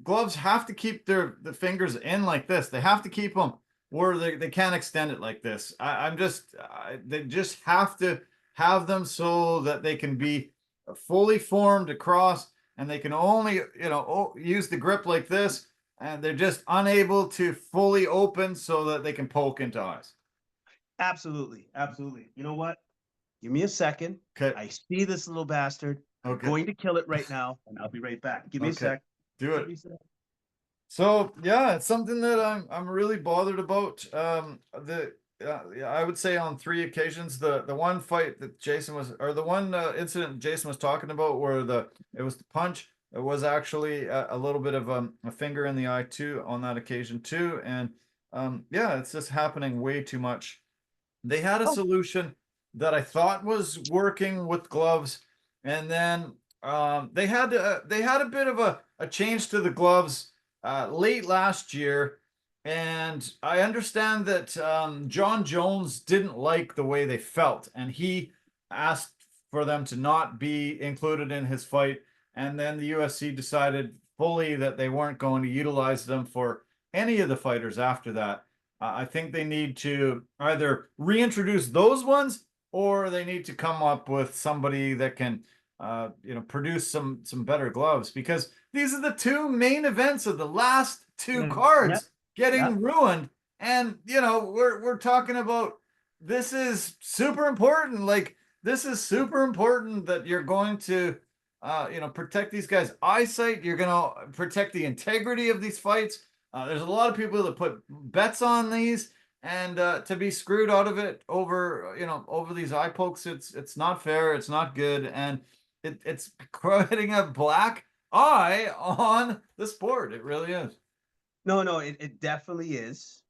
gloves have to keep the fingers in like this. They have to keep them where they can't extend it like this. They just have to have them so that they can be fully formed across, and they can only use the grip like this, and they're just unable to fully open so that they can poke into eyes. Absolutely. Absolutely. You know what? Give me a second. Okay. I see this little bastard. I'm Okay. going to kill it right now, and I'll be right back. Give me a Okay. sec. Do it. So yeah, it's something that I'm really bothered about. Yeah, I would say on three occasions, the one fight that Jason was, or the one incident Jason was talking about, where it was the punch. It was actually a little bit of a finger in the eye too on that occasion too, and yeah, it's just happening way too much. They had a Oh, solution that I thought was working with gloves, and then they had a bit of a change to the gloves late last year, and I understand that John Jones didn't like the way they felt, and he asked for them to not be included in his fight, and then the UFC decided fully that they weren't going to utilize them for any of the fighters after that. I think they need to either reintroduce those ones, or they need to come up with somebody that can, produce some better gloves, because these are the two main events of the last two yeah, yeah, cards yeah. getting ruined, and we're talking about, this is super important. Like, this is super important that you're going to protect these guys' eyesight. You're gonna protect the integrity of these fights. There's a lot of people that put bets on these, and to be screwed out of it over these eye pokes, it's not fair. It's not good, and it's creating a black eye on the sport. It really is. No, it definitely is.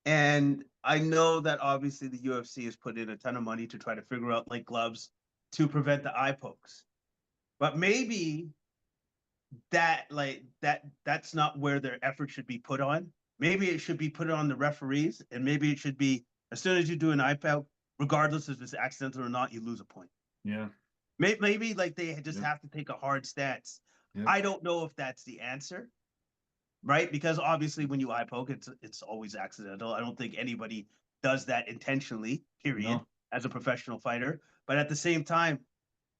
And I know that obviously the UFC has put in a ton of money to try to figure out like gloves to prevent the eye pokes. But maybe that's not where their effort should be put on. Maybe it should be put on the referees, and maybe it should be as soon as you do an eye poke, regardless if it's accidental or not, you lose a point. Yeah. Maybe like they just have to take a hard stance. I don't know if that's the answer, right? Because obviously when you eye poke, it's always accidental. I don't think anybody does that intentionally, period, No. as a professional fighter. But at the same time,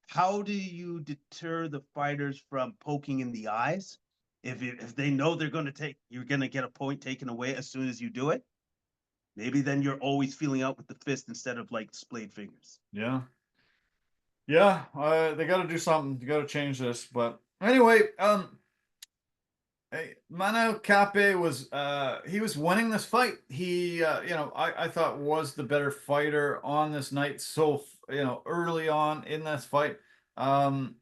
how do you deter the fighters from poking in the eyes if they know you're going to get a point taken away as soon as you do it? Maybe then you're always feeling out with the fist instead of like splayed fingers. Yeah. Yeah, they got to do something. You got to change this. But anyway, Mano Cape was he was winning this fight. He I thought was the better fighter on this night. So early on in this fight, Amabayev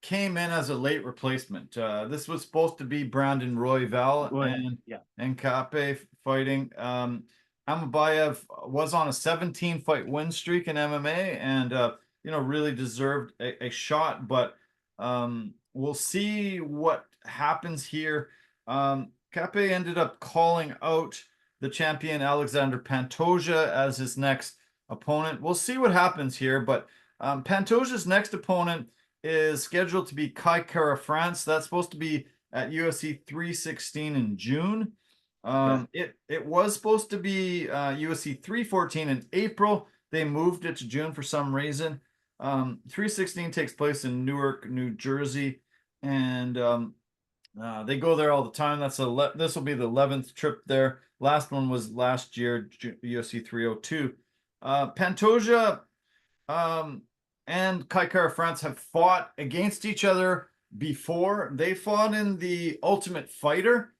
came in as a late replacement. This was supposed to be Brandon Royval and Cape fighting. Amabayev was on a 17 fight win streak in MMA, and really deserved a shot. But we'll see what happens here. Cape ended up calling out the champion Alexander Pantoja as his next opponent. We'll see what happens here, but Pantoja's next opponent is scheduled to be Kai Kara France. That's supposed to be at UFC 316 in June. It was supposed to be UFC 314 in April. They moved it to June for some reason. 316 takes place in Newark, New Jersey, and they go there all the time. This will be the 11th trip there. Last one was last year, UFC 302. Pantoja and Kai Kara France have fought against each other before. They fought in the Ultimate Fighter,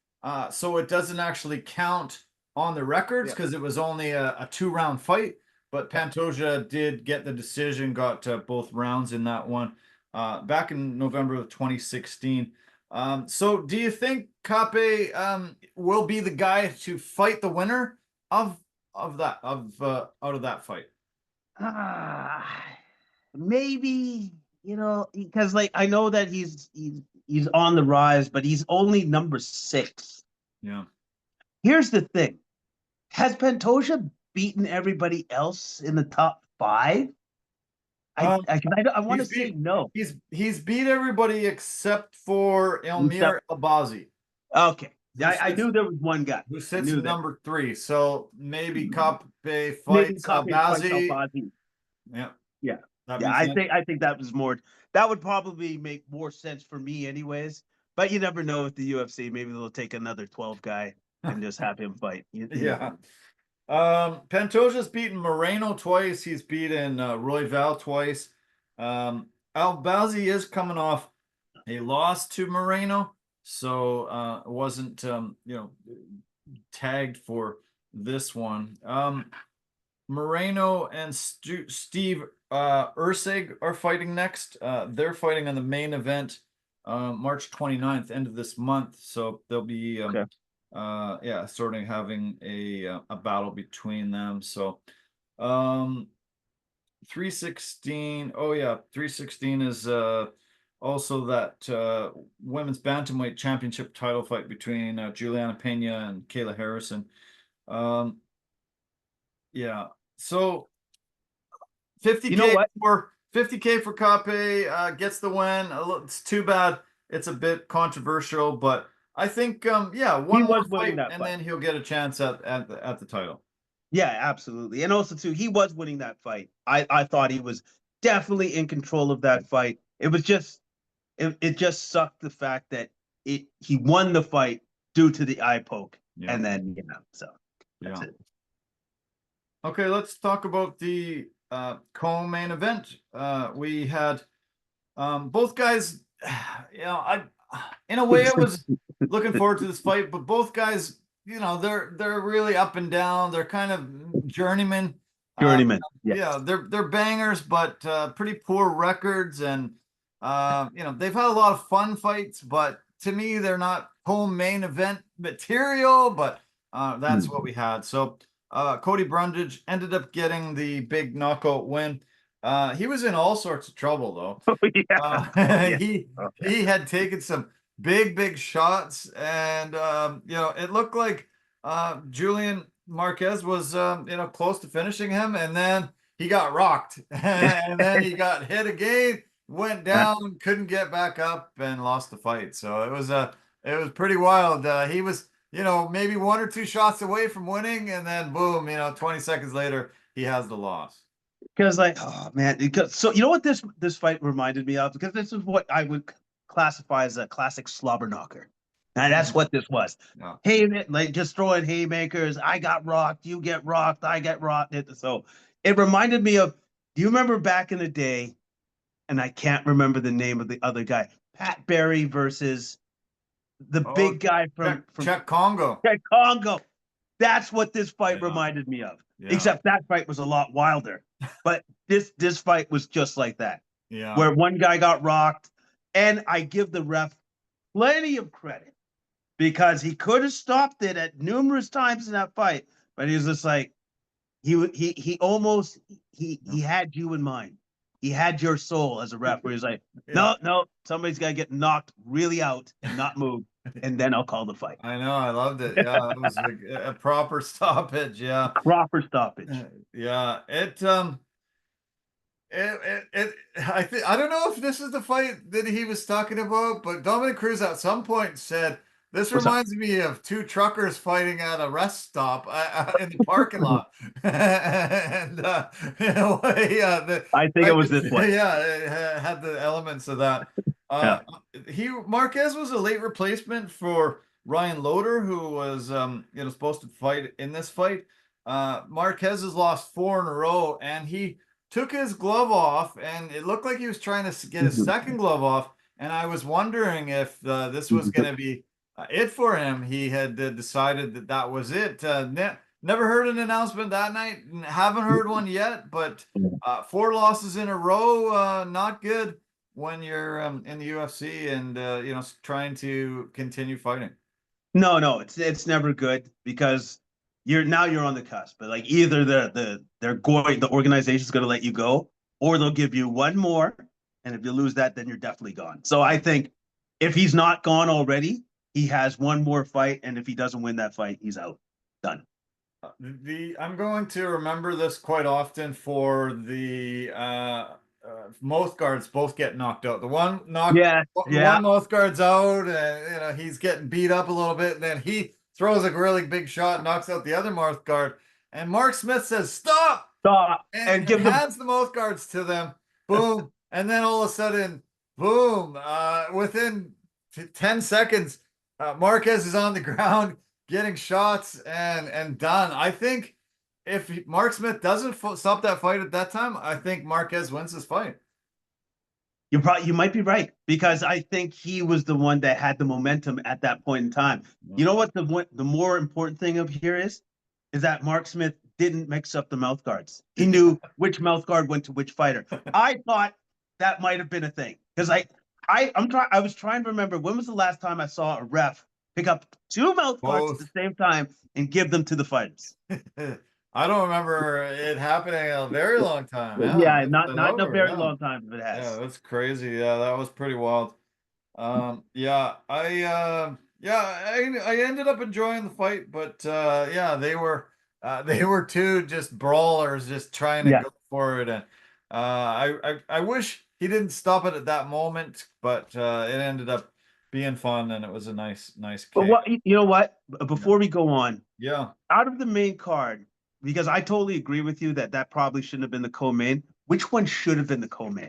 so it doesn't actually count on the records because it was only a 2-round fight. But Pantoja did get the decision, got both rounds in that one back in November of 2016. So do you think Cape will be the guy to fight the winner out of that fight? Maybe, because like I know that he's on the rise, but he's only number 6. Yeah. Here's the thing: has Pantoja beaten everybody else in the top 5? I want to say no. He's beat everybody except for Elmir Albazi. Okay. I knew there was one guy who sits in number 3. So maybe Cape fights Albazi. Yeah. Yeah. I think that was more. That would probably make more sense for me, anyways. But you never know with the UFC. Maybe they'll take another 12 guy and just have him fight. Yeah. Pantoja's beaten Moreno twice. He's beaten Royval twice. Albazi is coming off a loss to Moreno, so wasn't tagged for this one. Moreno and Steve Ursig are fighting next. They're fighting on the main event March 29th, end of this month. So they'll be sort of having a battle between them. So 316. Oh yeah, 316 is also that women's bantamweight championship title fight between Juliana Pena and Kayla Harrison. Yeah. So 50K for Cape gets the win. It's too bad. It's a bit controversial, but I think one more fight and then he'll get a chance at the title. Yeah, absolutely. And also too, he was winning that fight. I thought he was definitely in control of that fight. It was just it just sucked the fact that he won the fight due to the eye poke. Yeah. And then so that's it. Okay, let's talk about the co-main event. We had Both guys, in a way, I was looking forward to this fight, but both guys, they're really up and down. They're kind of journeymen. Journeyman. Yeah. Yeah, they're bangers, but pretty poor records, and they've had a lot of fun fights, but to me, they're not home main event material. But that's what we had. So Cody Brundage ended up getting the big knockout win. He was in all sorts of trouble though. Oh, yeah. Yeah. He Okay. he had taken some big shots, and it looked like Julian Marquez was close to finishing him, and then he got rocked, and then he got hit again, went down, couldn't get back up, and lost the fight. So it was pretty wild. He was maybe one or two shots away from winning, and then boom, 20 seconds later he has the loss. Because like, oh man, so you know what this fight reminded me of? Because this is what I would classify as a classic slobber knocker. And that's what this was. Yeah. Hey, like just throwing haymakers. I got rocked, you get rocked, I get rocked. So it reminded me of, do you remember back in the day, and I can't remember the name of the other guy, Pat Barry versus the big guy from Czech Congo. Czech Congo. That's what this fight Yeah. reminded me of. Yeah. Except that fight was a lot wilder. But this fight was just like that. Yeah. Where one guy got rocked, and I give the ref plenty of credit because he could have stopped it at numerous times in that fight, but he was just like, he almost had you in mind. He had your soul as a ref, where he's like, no, somebody's got to get knocked really out and not move, and then I'll call the fight. I know, I loved it. Yeah, it was a proper stoppage. Yeah, Proper stoppage. Yeah, I don't know if this is the fight that he was talking about, but Dominic Cruz at some point said, "This reminds me of two truckers fighting at a rest stop in the parking lot." And in a way, I think it was this one. Yeah, it had the elements of that. Marquez was a late replacement for Ryan Loder, who was supposed to fight in this fight. Marquez has lost 4 in a row, and he took his glove off, and it looked like he was trying to get his second glove off. And I was wondering if this was going to be it for him. He had decided that was it. Never heard an announcement that night. Haven't heard one yet, but 4 losses in a row, not good when you're in the UFC and trying to continue fighting. No, it's never good because you're on the cusp. But like either the organization's going to let you go, or they'll give you one more, and if you lose that, then you're definitely gone. So I think if he's not gone already, he has one more fight, and if he doesn't win that fight, he's out. Done. I'm going to remember this quite often for the mouth guards both get knocked out. The one mouth guard's out, and he's getting beat up a little bit, and then he throws a really big shot, knocks out the other mouth guard, and Mark Smith says, "Stop!" and hands the mouth guards to them. Boom, and then all of a sudden, boom! Within 10 seconds, Marquez is on the ground getting shots and done. I think if Mark Smith doesn't stop that fight at that time, I think Marquez wins this fight. You might be right, because I think he was the one that had the momentum at that point in time. Yeah. You know what the more important thing of here is that Mark Smith didn't mix up the mouth guards. He knew which mouth guard went to which fighter. I thought that might have been a thing, because I was trying to remember, when was the last time I saw a ref pick up 2 mouth guards at the same time and give them to the fighters? I don't remember it happening in a very long time. Yeah, not in a very long time, if it has. Yeah, that's crazy. Yeah, that was pretty wild. I ended up enjoying the fight, but they were 2 just brawlers, just trying to go for it. And I wish he didn't stop it at that moment, but it ended up being fun, and it was a nice kick. But you know what? Before we go on, out of the main card, because I totally agree with you that probably shouldn't have been the co-main. Which one should have been the co-main?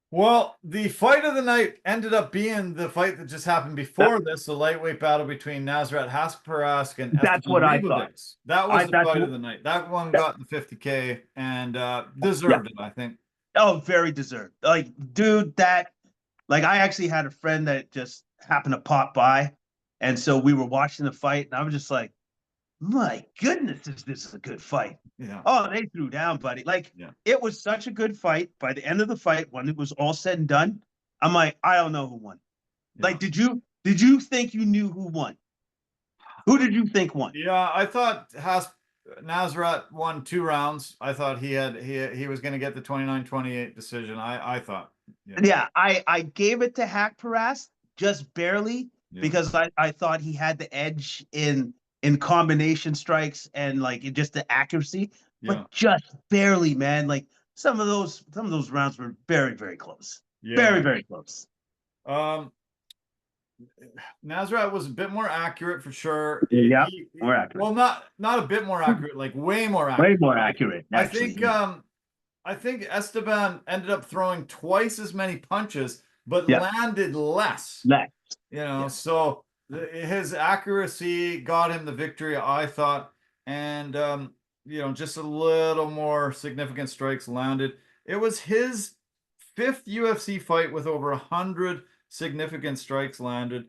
Well, the fight of the night ended up being the fight that just happened before this, the lightweight battle between Nasrat Haqparast and That's what I thought. That was the fight of the night. That one got the 50K and deserved it, I think. Oh, very deserved. Like, dude, like I actually had a friend that just happened to pop by, and so we were watching the fight, and I was just like, my goodness, this is a good fight. Yeah. Oh, they threw down, buddy. Like, Yeah. it was such a good fight. By the end of the fight, when it was all said and done, I'm like, I don't know who won. Yeah. Like, did you think you knew who won? Who did you think won? Yeah, I thought Nasrat won 2 rounds. I thought he was going to get the 29-28 decision. I thought. Yeah. Yeah, I gave it to Hack Paras just barely Yeah. because I thought he had the edge in combination strikes and like just the accuracy, Yeah. but just barely, man. Like some of those rounds were very, very close. Very, Yeah. very close. Um, Nasrat was a bit more accurate for sure. Yeah, more accurate. Well, not a bit more accurate, like way more Way accurate. more accurate, I actually. think I think Esteban ended up throwing twice as many punches, but Yeah. landed less. Less. Yeah. So his accuracy got him the victory, I thought, and just a little more significant strikes landed. It was his fifth UFC fight with over 100 significant strikes landed.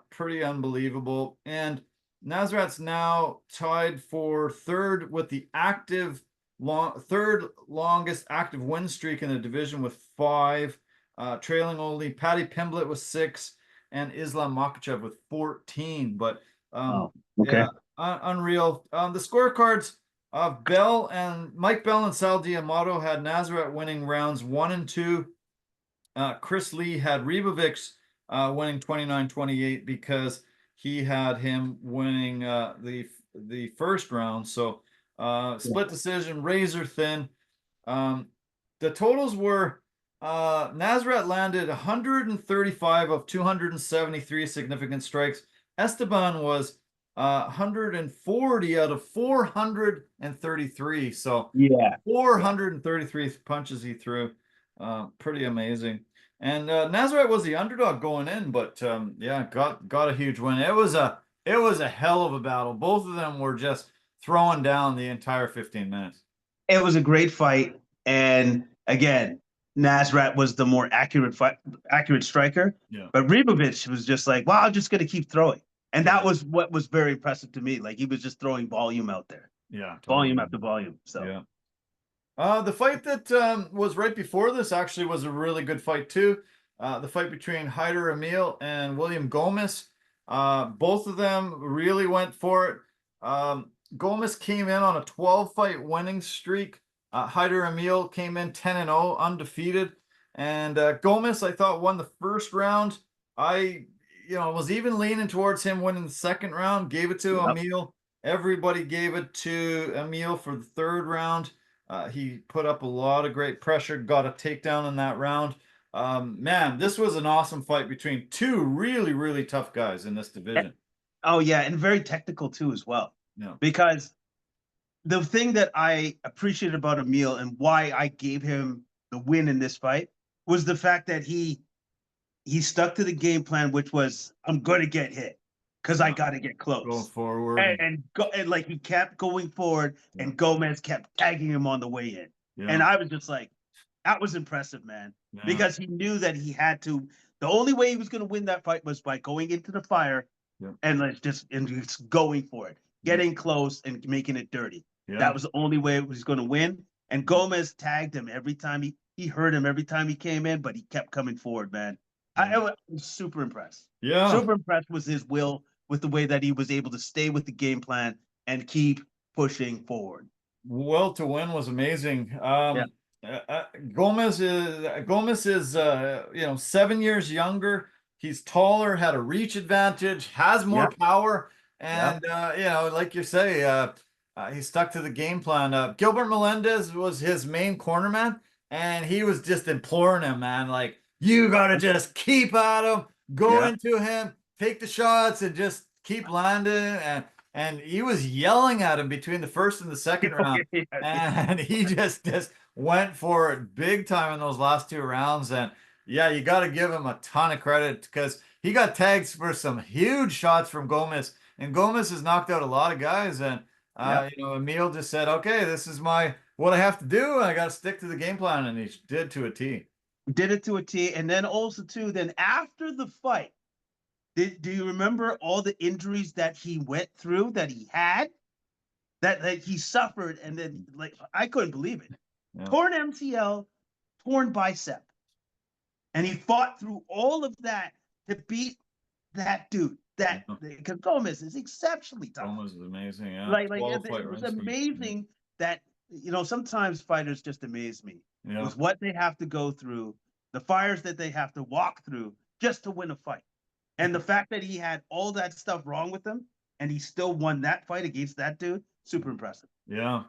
Pretty unbelievable. And Nasrat's now tied for third with the third longest active win streak in the division with 5, trailing only Paddy Pimblett with 6 and Islam Makhachev with 14. But Oh, okay. yeah, unreal. The scorecards of Mike Bell and Sal Diamato had Nasrat winning rounds 1 and 2. Chris Lee had Ribovics winning 29-28 because he had him winning the first round. So split decision, razor thin. The totals were Nasrat landed 135 of 273 significant strikes. Esteban was 140 out of 433. So Yeah. 433 punches he threw. Pretty amazing. And Nasrat was the underdog going in, but yeah, got a huge win. It was a hell of a battle. Both of them were just throwing down the entire 15 minutes. It was a great fight, and again, Nasrat was the more accurate striker. Yeah. But Ribovic was just like, "Well, I'm just going to keep throwing," and that was what was very impressive to me. Like he was just throwing volume out there, Yeah, totally. volume after volume. So yeah. The fight that was right before this actually was a really good fight too. The fight between Haider Emil and William Gomez. Both of them really went for it. Gomez came in on a 12-fight winning streak. Haider Emil came in 10-0, undefeated. And Gomez, I thought, won the first round. I was even leaning towards him winning the second round. Gave it to Emil. Everybody gave it to Emil for the third round. He put up a lot of great pressure, got a takedown in that round. Man, this was an awesome fight between two really, really tough guys in this division. Oh yeah, and very technical too as well. Yeah. Because the thing that I appreciated about Emil and why I gave him the win in this fight was the fact that he stuck to the game plan, which was I'm going to get hit because I got to get close. Go forward. And like he kept going forward, and Gomez kept tagging him on the way in. Yeah. And I was just like, that was impressive, man, because he knew that he had to. The only way he was going to win that fight was by going into the fire and just going for it, getting close and making it dirty. Yeah. That was the only way he was going to win. And Gomez tagged him every time he hurt him every time he came in, but he kept coming forward, man. I was super impressed. Yeah. Super impressed with his will, with the way that he was able to stay with the game plan and keep pushing forward. Will to win was amazing. Gomez is 7 years younger. He's taller, had a reach advantage, has more power, and like you say, he stuck to the game plan. Gilbert Melendez was his main cornerman, and he was just imploring him, man, like, you gotta just keep at him, go into him, take the shots, and just keep landing. And he was yelling at him between the first and the second round, and he just went for it big time in those last 2 rounds. And yeah, you got to give him a ton of credit because he got tags for some huge shots from Gomez, and Gomez has knocked out a lot of guys. And Emil just said, "Okay, this is my what I have to do. I got to stick to the game plan, and he did to a T. Did it to a T. And then also too, then after the fight, do you remember all the injuries that he went through, that he had, that he suffered, and then like I couldn't believe it. Yeah. Torn MCL, torn bicep, and he fought through all of that to beat that dude. That because Gomez is exceptionally tough. Gomez is amazing. Yeah, Like it was amazing that sometimes fighters just amaze me Yeah. with what they have to go through, the fires that they have to walk through just to win a fight. And the fact that he had all that stuff wrong with him and he still won that fight against that dude, super impressive. Yeah.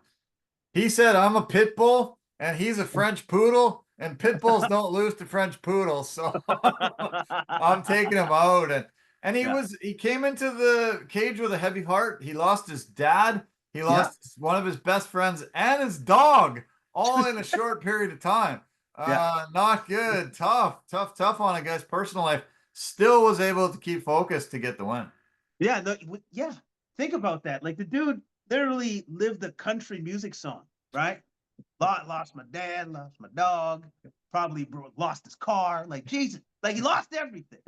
He said, I'm a pit bull and he's a French poodle, and pit bulls don't lose to French poodles. So I'm taking him out. And he came into the cage with a heavy heart. He lost his dad. He lost one of his best friends and his dog all in a short period of time. Not good. Tough on a guy's personal life. Still was able to keep focused to get the win. Yeah. Think about that. Like the dude literally lived a country music song, right? Lost my dad, lost my dog, probably lost his car. Like Jesus, like he lost everything,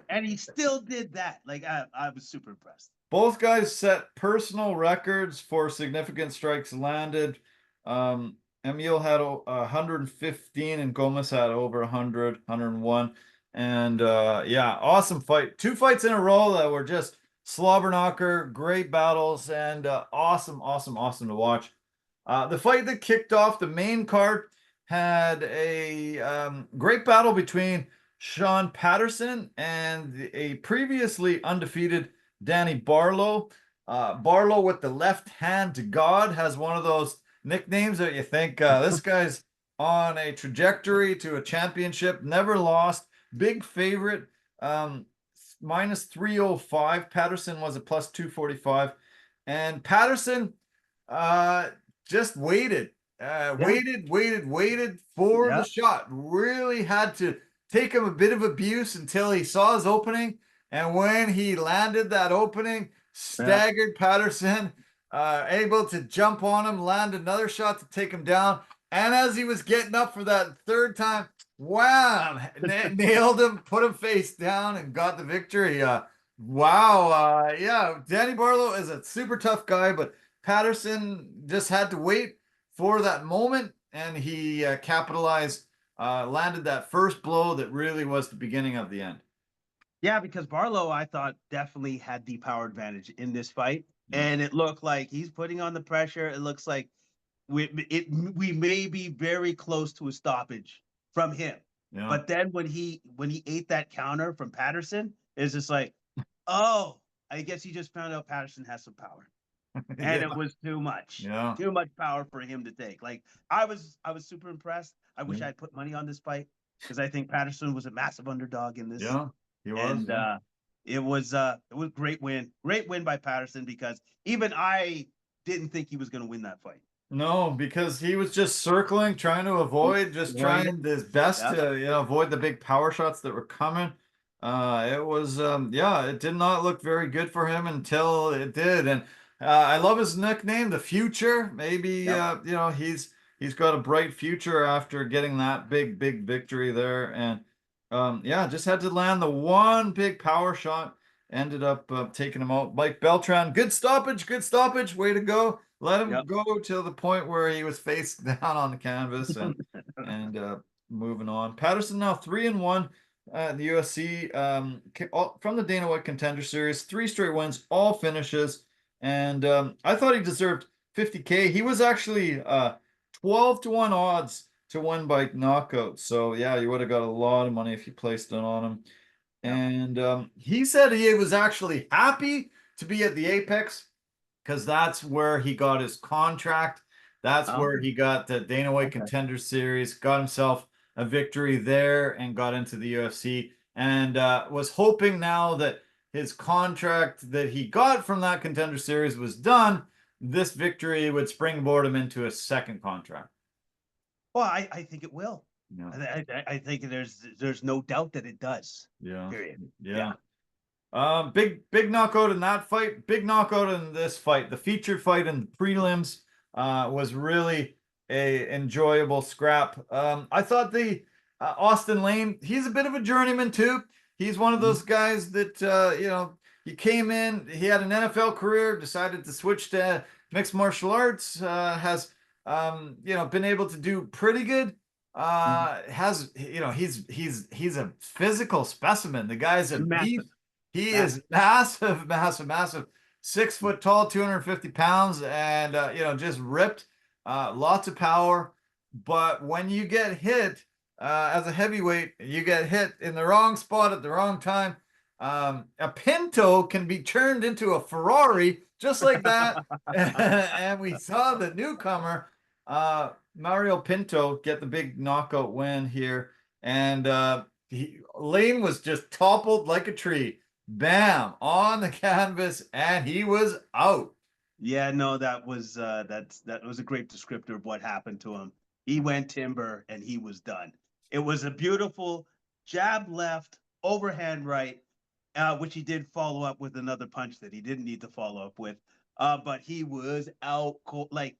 and he still did that. Like I was super impressed. Both guys set personal records for significant strikes landed. Emil had 115 and Gomez had over 100, 101. And yeah, awesome fight. 2 fights in a row that were just slobber knocker, great battles, and awesome to watch. The fight that kicked off the main card had a great battle between Sean Patterson and a previously undefeated Danny Barlow. Barlow with the left hand to God has one of those nicknames that you think this guy's on a trajectory to a championship, never lost, big favorite, minus 305. Patterson was a plus 245. And Patterson just waited for the shot. Really had to take him a bit of abuse until he saw his opening. And when he landed that opening, staggered Patterson, able to jump on him, land another shot to take him down. And as he was getting up for that third time, wham, nailed him, put him face down, and got the victory. Yeah, Danny Barlow is a super tough guy, but Patterson just had to wait for that moment, and he capitalized, landed that first blow that really was the beginning of the end. Yeah, because Barlow, I thought, definitely had the power advantage in this fight. And it looked like he's putting on the pressure. It looks like we may be very close to a stoppage from him. Yeah. But then when he ate that counter from Patterson, it's just like, oh, I guess he just found out Patterson has some power. And it was too much. Too much power for him to take. Like I was super impressed. I wish I had put money on this fight because I think Patterson was a massive underdog in this. Yeah, he was. And it was a great win. Great win by Patterson, because even I didn't think he was going to win that fight. No, because he was just circling, trying to avoid, trying his best to avoid the big power shots that were coming. It was it did not look very good for him until it did. And I love his nickname, the Future. Maybe he's got a bright future after getting that big victory there. And just had to land the one big power shot. Ended up taking him out. Mike Beltran, good stoppage, way to go. Let him go to the point where he was face down on the canvas, and moving on. Patterson now 3-1 at the UFC from the Dana White Contender Series. 3 straight wins, all finishes. And I thought he deserved $50K. He was actually 12-1 odds to win by knockout. So yeah, you would have got a lot of money if you placed it on him. And he said he was actually happy to be at the Apex because that's where he got his contract. That's where he got the Dana White Contender Series, got himself a victory there, and got into the UFC. And was hoping now that his contract that he got from that Contender Series was done, this victory would springboard him into a second contract. Well, I think it will. Yeah. I think there's no doubt that it does. Yeah. Period. Yeah. Big knockout in that fight. Big knockout in this fight. The featured fight in the prelims was really a enjoyable scrap. I thought the Austin Lane, he's a bit of a journeyman too. He's one of those guys that he came in, he had an NFL career, decided to switch to mixed martial arts, has been able to do pretty good. He's a physical specimen. The guy's a beast. Massive, He is massive. massive, massive, massive. 6 foot tall, 250 pounds, and just ripped. Lots of power. But when you get hit as a heavyweight, you get hit in the wrong spot at the wrong time. A Pinto can be turned into a Ferrari just like that. And we saw the newcomer, Mario Pinto, get the big knockout win here. And Lane was just toppled like a tree. Bam, on the canvas, and he was out. Yeah, no, that was that was a great descriptor of what happened to him. He went timber and he was done. It was a beautiful jab left, overhand right, which he did follow up with another punch that he didn't need to follow up with. But he was out cold. Like,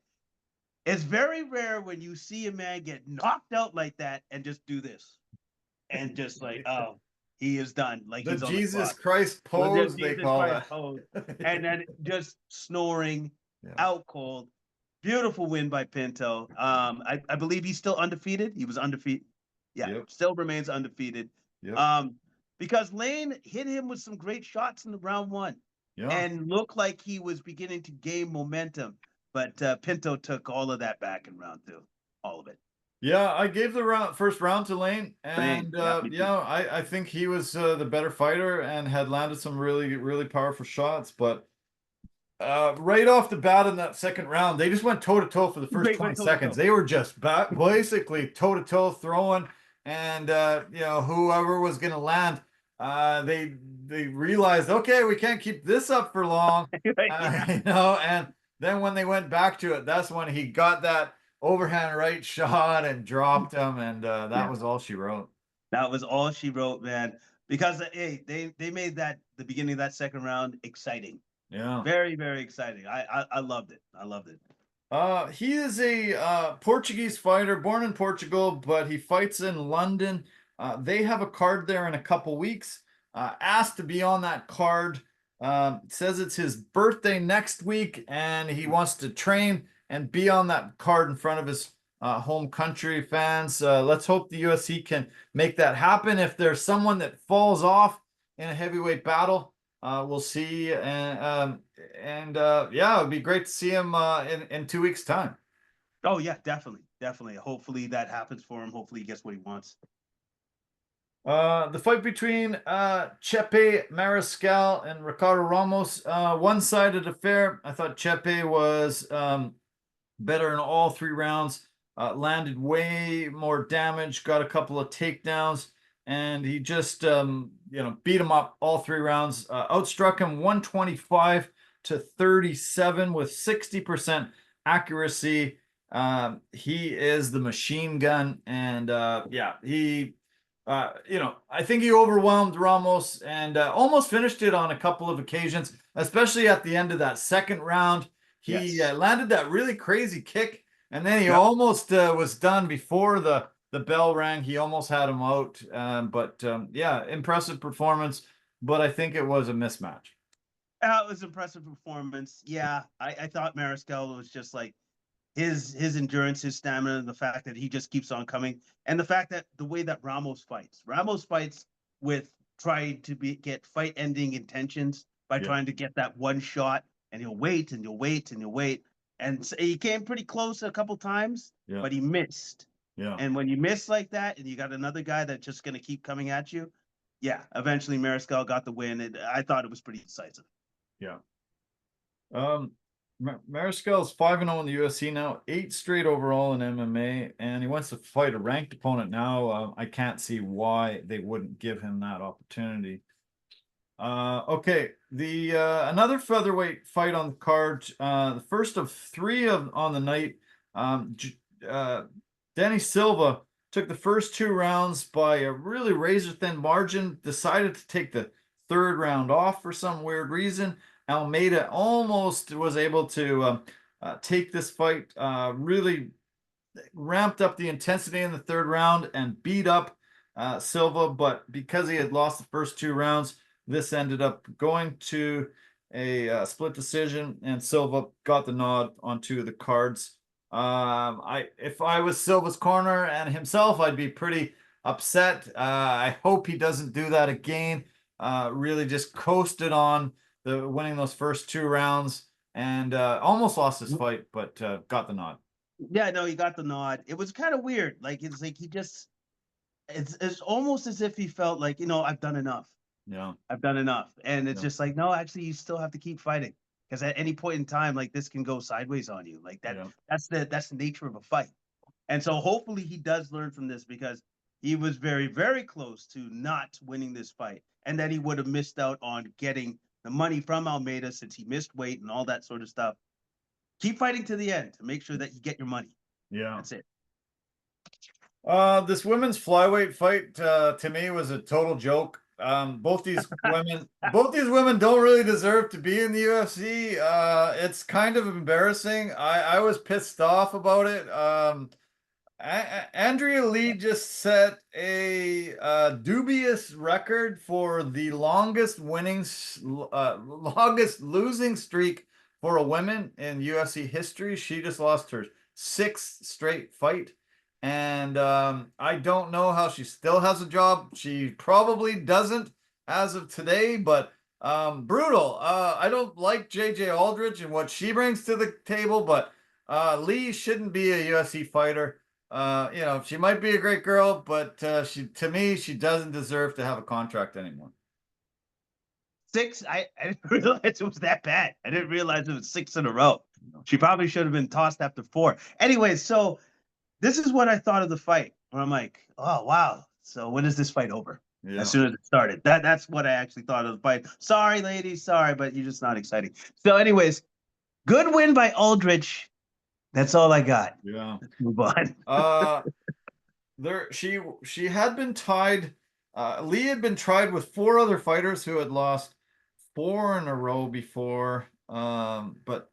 it's very rare when you see a man get knocked out like that and just do this. And just like, oh, he is done. Like, The he's on Jesus the clock. Christ pose, they Jesus call Christ that. pose. And then just snoring, Yeah. out cold. Beautiful win by Pinto. I believe he's still undefeated. He was undefeated. Yeah, Yep. still remains undefeated. Yep. Because Lane hit him with some great shots in the round one, Yeah. and looked like he was beginning to gain momentum. But Pinto took all of that back in round two, all of it. Yeah, I gave the first round to Lane, Lane, and yeah, me too. I think he was the better fighter and had landed some really, really powerful shots. But right off the bat in that second round, they just went toe to toe for the first Great 20 went toe to seconds. toe. They were just basically toe to toe throwing, and whoever was going to land, they realized, okay, we can't keep this up for long, Yeah. and then when they went back to it, that's when he got that overhand right shot and dropped him, and that Yeah. was all she wrote. That was all she wrote, man. Because hey, they made that the beginning of that second round exciting. Yeah. Very, very exciting. I loved it. I loved it. He is a Portuguese fighter, born in Portugal, but he fights in London. They have a card there in a couple weeks. Asked to be on that card. Says it's his birthday next week, and he wants to train and be on that card in front of his home country fans. Let's hope the UFC can make that happen. If there's someone that falls off in a heavyweight battle, we'll see. And yeah, it'd be great to see him in 2 weeks' time. Oh yeah, definitely, definitely. Hopefully that happens for him. Hopefully he gets what he wants. The fight between Chepe Mariscal and Ricardo Ramos, one-sided affair. I thought Chepe was better in all 3 rounds. Landed way more damage, got a couple of takedowns, and he just beat him up all 3 rounds. Outstruck him 125-37 with 60% accuracy. He is the machine gun, and I think he overwhelmed Ramos and almost finished it on a couple of occasions, especially at the end of that second round. He landed that really crazy kick, and then he almost was done before the bell rang. He almost had him out. Impressive performance, but I think it was a mismatch. It was impressive performance. Yeah, I thought Mariscal was just like his endurance, his stamina, and the fact that he just keeps on coming, and the fact that the way that Ramos fights with trying to get fight-ending intentions by trying to get that one shot, and he'll wait and you'll wait and you'll wait, and so he came pretty close a couple times, but he missed. Yeah. And when you miss like that, and you got another guy that's just going to keep coming at you, eventually Mariscal got the win, and I thought it was pretty decisive. Yeah. Mariscal's 5-0 in the UFC now, 8 straight overall in MMA, and he wants to fight a ranked opponent now. I can't see why they wouldn't give him that opportunity. Okay, the another featherweight fight on the card, the first of 3 on the night. Danny Silva took the first 2 rounds by a really razor-thin margin, decided to take the 3rd round off for some weird reason. Almeida almost was able to take this fight. Really ramped up the intensity in the third round and beat up Silva, but because he had lost the first 2 rounds, this ended up going to a split decision, and Silva got the nod on 2 of the cards. If I was Silva's corner and himself, I'd be pretty upset. I hope he doesn't do that again. Really just coasted on the winning those first 2 rounds and almost lost his fight, but got the nod. Yeah, no, he got the nod. It was kind of weird. Like it's like he just it's almost as if he felt like, I've done enough. Yeah. I've done enough. And it's Yeah. just like, no, actually you still have to keep fighting. Because at any point in time, like this can go sideways on you. Like Yeah. that's the nature of a fight. And so hopefully he does learn from this, because he was very, very close to not winning this fight. And then he would have missed out on getting the money from Almeida, since he missed weight and all that sort of stuff. Keep fighting to the end to make sure that you get your money. Yeah. That's it. This women's flyweight fight to me was a total joke. Both these women don't really deserve to be in the UFC. It's kind of embarrassing. I was pissed off about it. Andrea Lee just set a dubious record for the longest losing streak for a woman in UFC history. She just lost her 6th straight fight. And I don't know how she still has a job. She probably doesn't as of today, but brutal. I don't like JJ Aldrich and what she brings to the table, but Lee shouldn't be a UFC fighter. She might be a great girl, but to me, she doesn't deserve to have a contract anymore. 6. I didn't realize it was that bad. I didn't realize it was 6 in a row. She probably should have been tossed after 4. Anyway, so this is what I thought of the fight. Where I'm like, oh wow. So when is this fight over? Yeah. As soon as it started. That's what I actually thought of the fight. Sorry, ladies, sorry, but you're just not exciting. So, anyways, good win by Aldrich. That's all I got. Yeah. Let's move on. She had been tied. Lee had been tied with 4 other fighters who had lost 4 in a row before. But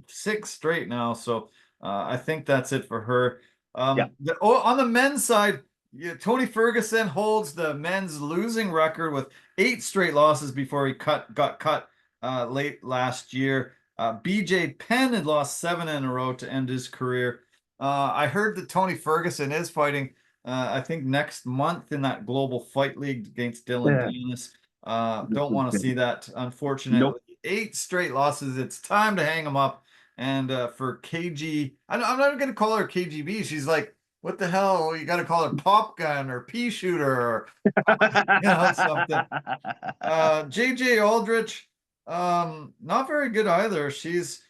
6 straight now. So I think that's it for her. Yeah. On the men's side, Tony Ferguson holds the men's losing record with 8 straight losses before he got cut late last year. BJ Penn had lost 7 in a row to end his career. I heard that Tony Ferguson is fighting, I think next month in that Global Fight League against Dylan Dennis. Don't want to see that, unfortunately. Nope. 8 straight losses. It's time to hang him up. And for KG, I'm not going to call her KGB. She's like, what the hell? You got to call her Pop Gun or Pea Shooter or something. JJ Aldrich, not very good either. She's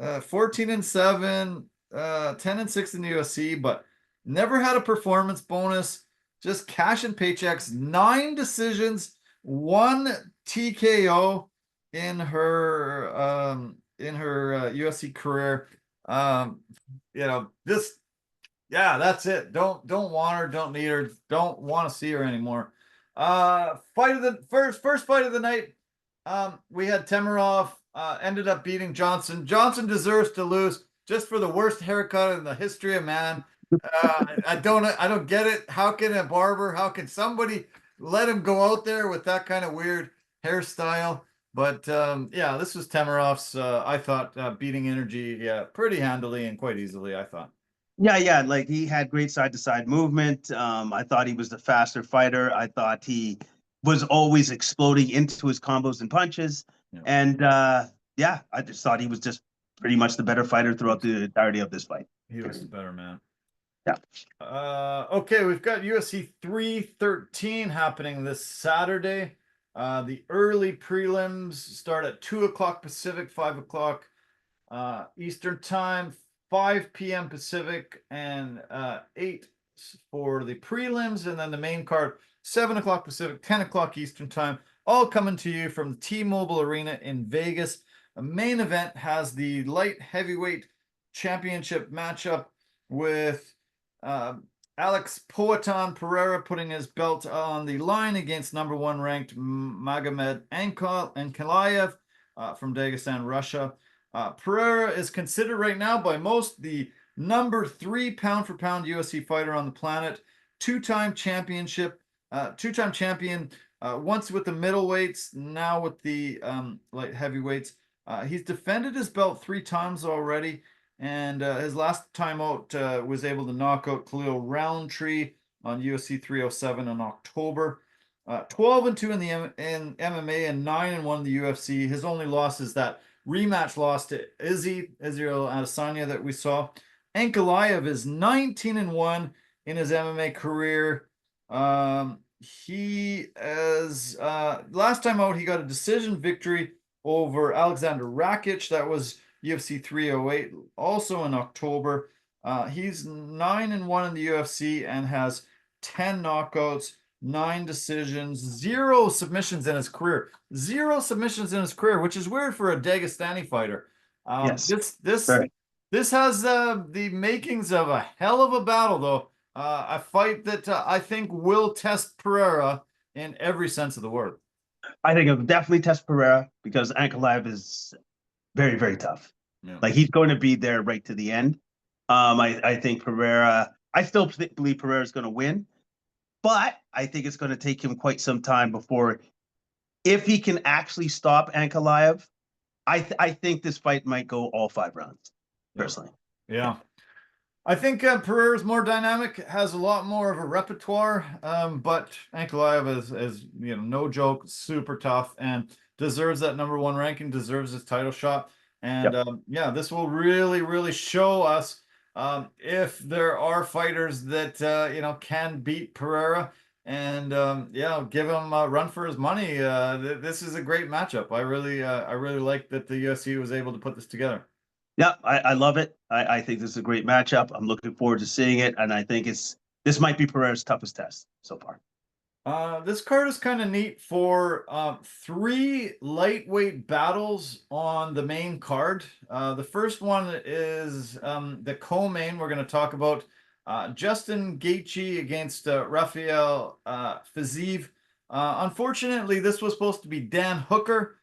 14-7, 10-6 in the UFC, but never had a performance bonus. Just cash and paychecks. 9 decisions, 1 TKO in her UFC career. That's it. Don't want her, don't need her, don't want to see her anymore. First fight of the night. We had Temerov ended up beating Johnson. Johnson deserves to lose just for the worst haircut in the history of man. I don't get it. How can somebody let him go out there with that kind of weird hairstyle? But this was Temerov's, I thought, beating Energy pretty handily and quite easily, I thought. Yeah, like he had great side-to-side movement. I thought he was the faster fighter. I thought he was always exploding into his combos and punches. Yeah. And I just thought he was just pretty much the better fighter throughout the entirety of this fight. He was the better man. Yeah. Okay, we've got UFC 313 happening this Saturday. The early prelims start at 2 o'clock Pacific, 5 o'clock Eastern time, 5 p.m. Pacific, and 8 for the prelims, and then the main card, 7 o'clock Pacific, 10 o'clock Eastern time, all coming to you from the T-Mobile Arena in Vegas. The main event has the light heavyweight championship matchup with Alex Poatan Pereira putting his belt on the line against number 1 ranked Magomed Ankalaev from Dagestan, Russia. Pereira is considered right now by most the number 3 pound for pound UFC fighter on the planet, two-time championship, two-time champion, once with the middleweights, now with the light heavyweights. He's defended his belt 3 times already, and his last time out was able to knock out Khalil Roundtree on UFC 307 in October. 12-2 in the in MMA and 9-1 in the UFC. His only loss is that rematch loss to Israel Adesanya that we saw. Ankalaev is 19-1 in his MMA career. He is last time out he got a decision victory over Alexander Rakic. That was UFC 308, also in October. He's 9-1 in the UFC and has 10 knockouts, 9 decisions, 0 submissions in his career. 0 submissions in his career, which is weird for a Dagestani fighter. Yes. This has the makings of a hell of a battle, though. A fight that I think will test Pereira in every sense of the word. I think it'll definitely test Pereira because Ankalaev is very, very tough. Yeah. Like he's going to be there right to the end. I think Pereira. I still believe Pereira is going to win, but I think it's going to take him quite some time before, if he can actually stop Ankalaev. I think this fight might go all 5 rounds. Personally, yeah. I think Pereira's more dynamic, has a lot more of a repertoire, but Ankalaev is no joke, super tough, and deserves that #1 ranking, deserves his title shot. And yeah, this will really, really show us if there are fighters that can beat Pereira, and yeah, give him a run for his money. This is a great matchup. I really like that the UFC was able to put this together. Yeah, I love it. I think this is a great matchup. I'm looking forward to seeing it, and I think this might be Pereira's toughest test so far. This card is kind of neat for 3 lightweight battles on the main card. The first one is the co-main. We're going to talk about Justin Gaethje against Rafael Fiziev. Unfortunately, this was supposed to be Dan Hooker.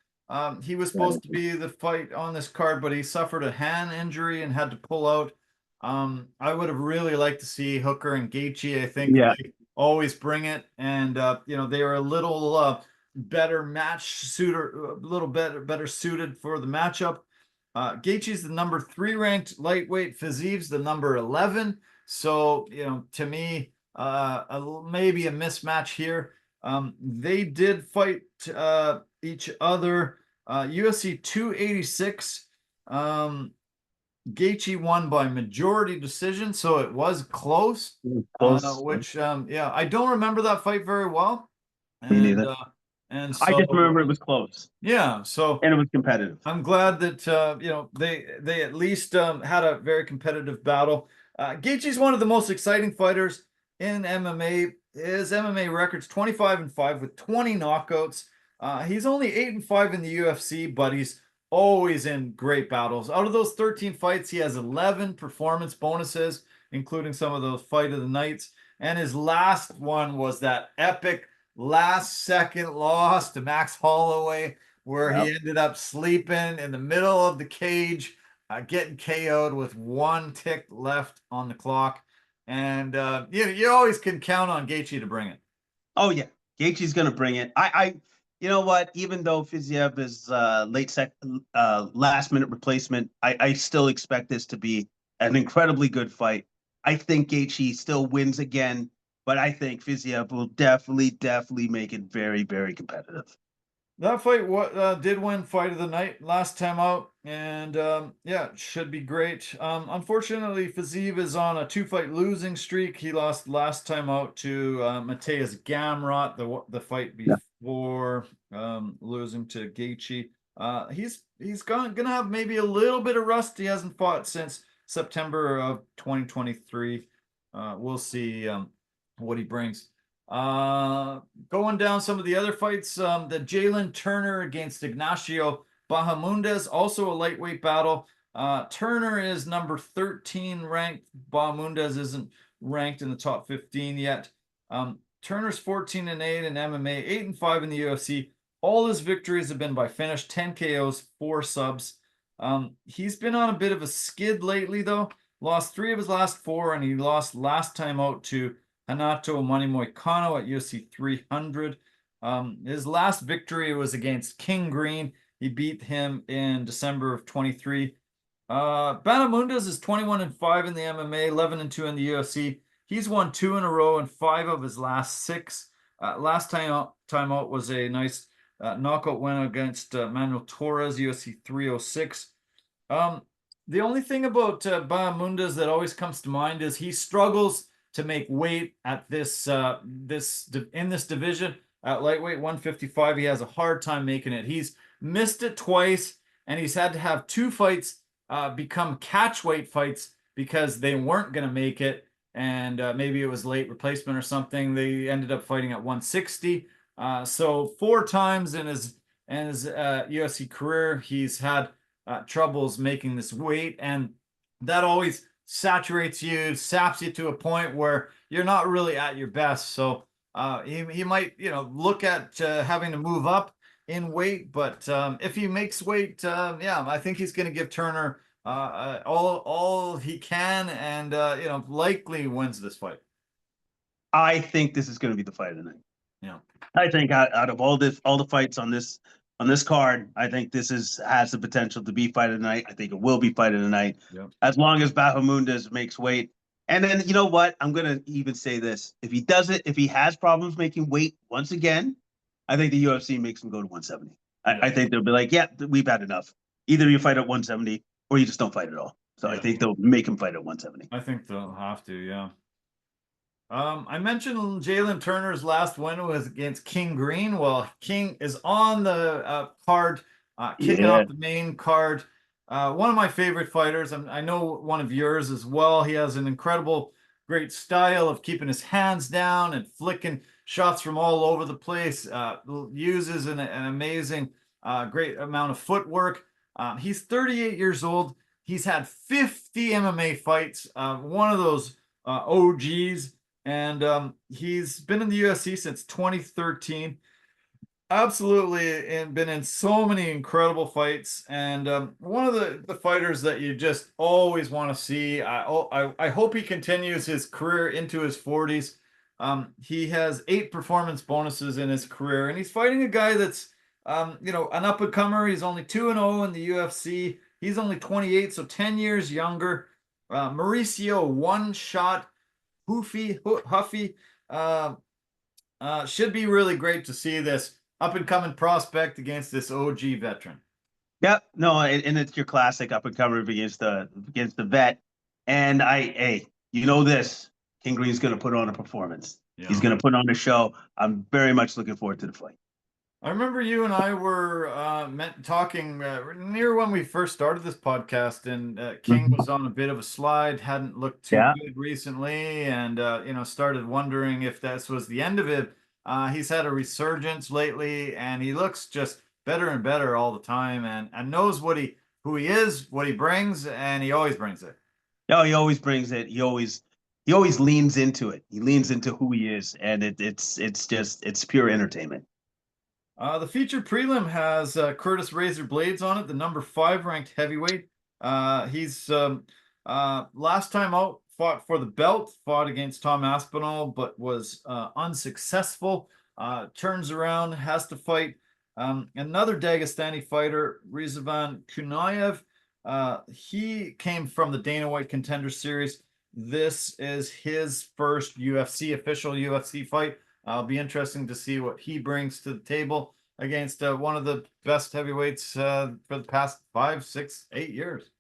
He was supposed to be the fight on this card, but he suffered a hand injury and had to pull out. I would have really liked to see Hooker and Gaethje. I think they always bring it, and they were a little better match suitor, a little better suited for the matchup. Gaethje's the number 3 ranked lightweight. Fiziev's the number 11. So to me, maybe a mismatch here. They did fight each other. UFC 286. Gaethje won by majority decision, so it was close. Which yeah, I don't remember that fight very well. Me neither. And so I just remember it was close. Yeah, so and it was competitive. I'm glad that they at least had a very competitive battle. Gaethje's one of the most exciting fighters in MMA. His MMA record's 25-5 with 20 knockouts. He's only 8-5 in the UFC, but he's always in great battles. Out of those 13 fights, he has 11 performance bonuses, including some of those fight of the nights. And his last one was that epic last second loss to Max Holloway, where he ended up sleeping in the middle of the cage, getting KO'd with 1 tick left on the clock. And you always can count on Gaethje to bring it. Oh yeah, Gaethje's going to bring it. You know what? Even though Fiziev is last minute replacement, I still expect this to be an incredibly good fight. I think Gaethje still wins again, but I think Fiziev will definitely make it very, very competitive. That fight did win fight of the night last time out, and yeah, it should be great. Unfortunately, Fiziev is on a 2-fight losing streak. He lost last time out to Mateusz Gamrot, the fight before losing to Gaethje. He's gonna have maybe a little bit of rust. He hasn't fought since September of 2023. We'll see what he brings. Going down some of the other fights, the Jalen Turner against Ignacio Bahamondes, also a lightweight battle. Turner is number 13 ranked. Bahamondes isn't ranked in the top 15 yet. Turner's 14-8 in MMA, 8-5 in the UFC. All his victories have been by finish, 10 KOs, 4 subs. He's been on a bit of a skid lately, though. lost 3 of his last 4, and he lost last time out to Hanato Mani Moicano at UFC 300. His last victory was against King Green. He beat him in December of 23. Bahamondes is 21-5 in the MMA, 11-2 in the UFC. He's won 2 in a row and 5 of his last 6. Last time out was a nice knockout win against Manuel Torres, UFC 306. The only thing about Bahamondes that always comes to mind is he struggles to make weight at in this division. At lightweight 155, he has a hard time making it. He's missed it twice, and he's had to have 2 fights become catch weight fights because they weren't going to make it, and maybe it was late replacement or something. They ended up fighting at 160. So 4 times in his UFC career, he's had troubles making this weight, and that always saturates you, saps you to a point where you're not really at your best. So he might, look at having to move up in weight, but if he makes weight, yeah, I think he's going to give Turner all he can, and likely wins this fight. I think this is going to be the fight of the night. Yeah, I think out of all the fights on this card, I think this has the potential to be fight of the night. I think it will be fight of the night, as long as Bahamondes makes weight. And then, you know what? I'm going to even say this. If he does it, if he has problems making weight once again, I think the UFC makes him go to 170. I think they'll be like, yeah, we've had enough. Either you fight at 170 or you just don't fight at all. So I think they'll make him fight at 170. I think they'll have to, yeah. I mentioned Jalen Turner's last win was against King Green. Well, King is on the card, kicking off the main card. One of my favorite fighters. I know one of yours as well. He has an incredible, great style of keeping his hands down and flicking shots from all over the place. Uses an amazing, great amount of footwork. He's 38 years old. He's had 50 MMA fights. One of those OGs. And he's been in the UFC since 2013. Absolutely, and been in so many incredible fights. And one of the fighters that you just always want to see. I hope he continues his career into his 40s. He has 8 performance bonuses in his career, and he's fighting a guy that's an up-and-comer. He's only 2-0 in the UFC. He's only 28, so 10 years younger. Mauricio One-Shot Huffy should be really great to see this up-and-coming prospect against this OG veteran. Yep, no, and it's your classic up-and-comer against the vet. And this, King Green's going to put on a performance. Yeah. He's going to put on a show. I'm very much looking forward to the fight. I remember you and I were talking near when we first started this podcast, and King was on a bit of a slide, hadn't looked too good recently, and started wondering if this was the end of it. He's had a resurgence lately, and he looks just better and better all the time, and knows who he is, what he brings, and he always brings it. No, he always brings it. He always leans into it. He leans into who he is, and it's pure entertainment. The featured prelim has Curtis Razor Blades on it, the number 5 ranked heavyweight. He's last time out fought for the belt, fought against Tom Aspinall, but was unsuccessful. Turns around, has to fight another Dagestani fighter, Rizvan Kunayev. He came from the Dana White Contender Series. This is his first official UFC fight. It'll be interesting to see what he brings to the table against one of the best heavyweights for the past 5, 6, 8 years.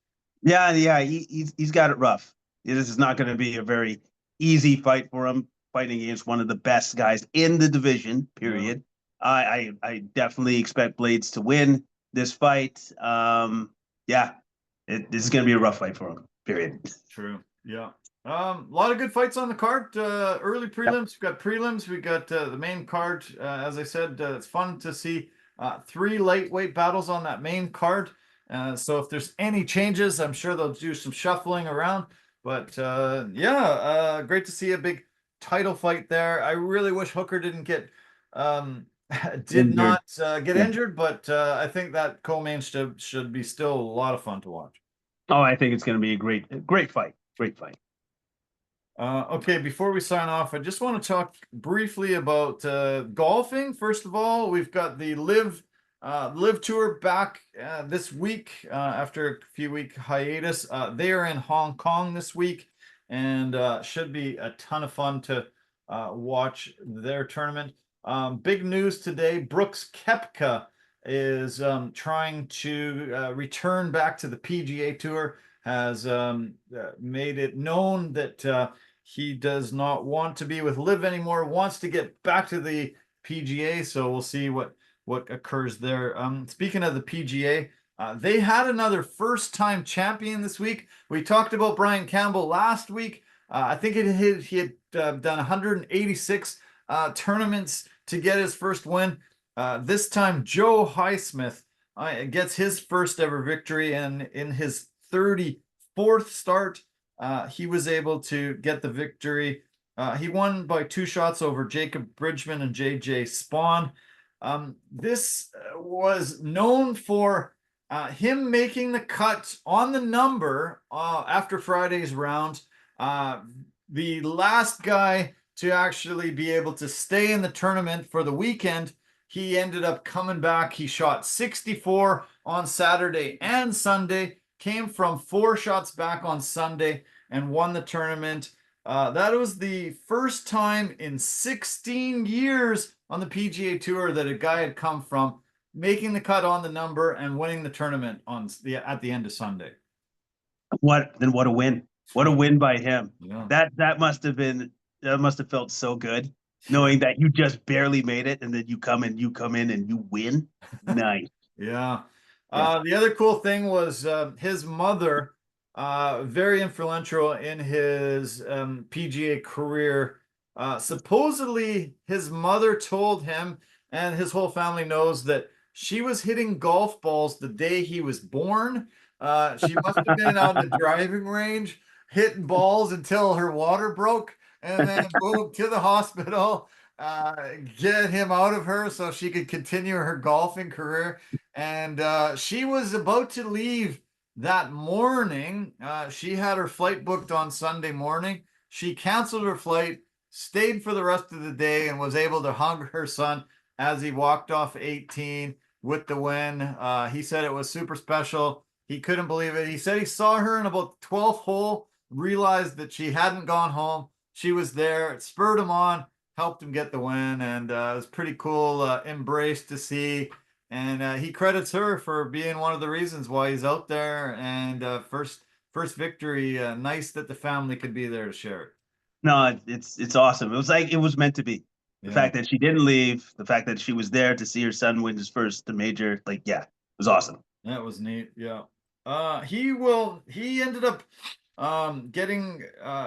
Yeah, he's got it rough. This is not going to be a very easy fight for him, fighting against one of the best guys in the division, period. Yeah. I definitely expect Blades to win this fight. This is going to be a rough fight for him, period. True, yeah. A lot of good fights on the card. Early prelims, we've got prelims, we got the main card. As I said, it's fun to see 3 lightweight battles on that main card. So if there's any changes, I'm sure they'll do some shuffling around. But great to see a big title fight there. I really wish Hooker didn't get injured, but I think that co-main should be still a lot of fun to watch. Oh, I think it's going to be a great fight. Great fight. Okay, before we sign off, I just want to talk briefly about golfing. First of all, we've got the Live Tour back this week after a few week hiatus. They are in Hong Kong this week, and should be a ton of fun to watch their tournament. Big news today: Brooks Koepka is trying to return back to the PGA Tour. Has made it known that he does not want to be with LIV anymore, wants to get back to the PGA. So we'll see what occurs there. Speaking of the PGA, they had another first-time champion this week. We talked about Brian Campbell last week. I think he had done 186 tournaments to get his first win. This time, Joe Highsmith gets his first ever victory, and in his 34th start, he was able to get the victory. He won by 2 shots over Jacob Bridgman and JJ Spawn. This was known for him making the cut on the number after Friday's round. The last guy to actually be able to stay in the tournament for the weekend, he ended up coming back. He shot 64 on Saturday and Sunday, came from 4 shots back on Sunday, and won the tournament. That was the first time in 16 years on the PGA Tour that a guy had come from making the cut on the number and winning the tournament at the end of Sunday. What a win. What a win by him. Yeah. That must have felt so good, knowing that you just barely made it and then you come in and you win. Nice. Yeah. The other cool thing was his mother, very influential in his PGA career. Supposedly, his mother told him, and his whole family knows, that she was hitting golf balls the day he was born. She must have been on the driving range hitting balls until her water broke, and then boom, to the hospital, get him out of her so she could continue her golfing career. And she was about to leave that morning. She had her flight booked on Sunday morning. She canceled her flight, stayed for the rest of the day, and was able to hug her son as he walked off 18 with the win. He said it was super special. He couldn't believe it. He said he saw her in about 12th hole, realized that she hadn't gone home. She was there. It spurred him on, helped him get the win, and it was pretty cool embrace to see. And he credits her for being one of the reasons why he's out there. And first victory. Nice that the family could be there to share it. No, it's awesome. It was like it was meant to be. The fact that she didn't leave, the fact that she was there to see her son win his first major, it was awesome. That was neat. Yeah. He ended up getting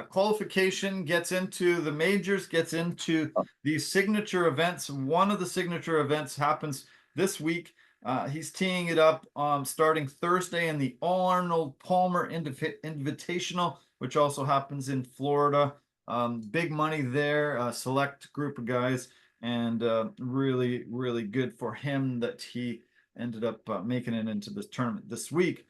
qualification, gets into the majors, gets into the signature events. One of the signature events happens this week. He's teeing it up starting Thursday in the Arnold Palmer Invitational, which also happens in Florida. Big money there, a select group of guys, and really, really good for him that he ended up making it into this tournament this week.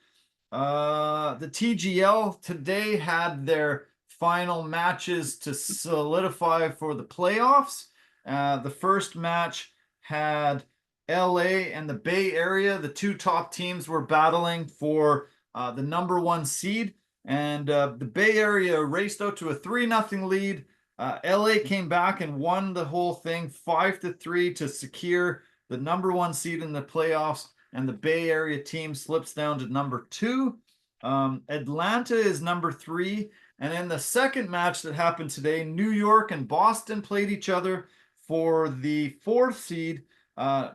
The TGL today had their final matches to solidify for the playoffs. The first match had LA and the Bay Area. The 2 top teams were battling for the number 1 seed, and the Bay Area raced out to a 3-0 lead. LA came back and won the whole thing 5-3 to secure the number 1 seed in the playoffs, and the Bay Area team slips down to number 2. Atlanta is number 3. And in the second match that happened today, New York and Boston played each other for the 4th seed.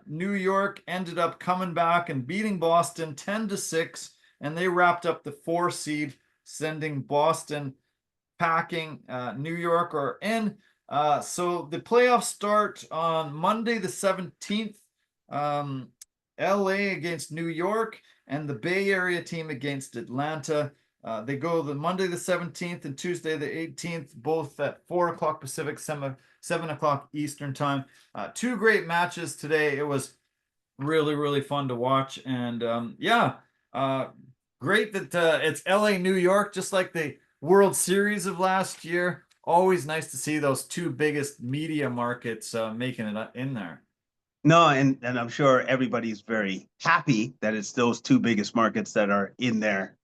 New York ended up coming back and beating Boston 10-6, and they wrapped up the 4th seed, sending Boston packing. New York are in. So the playoffs start on Monday the 17th. LA against New York, and the Bay Area team against Atlanta. They go the Monday the 17th and Tuesday the 18th, both at 4 o'clock Pacific, 7 o'clock Eastern time. 2 great matches today. It was really, really fun to watch. And great that it's LA, New York, just like the World Series of last year. Always nice to see those two biggest media markets making it in there. No, and I'm sure everybody's very happy that it's those two biggest markets that are in there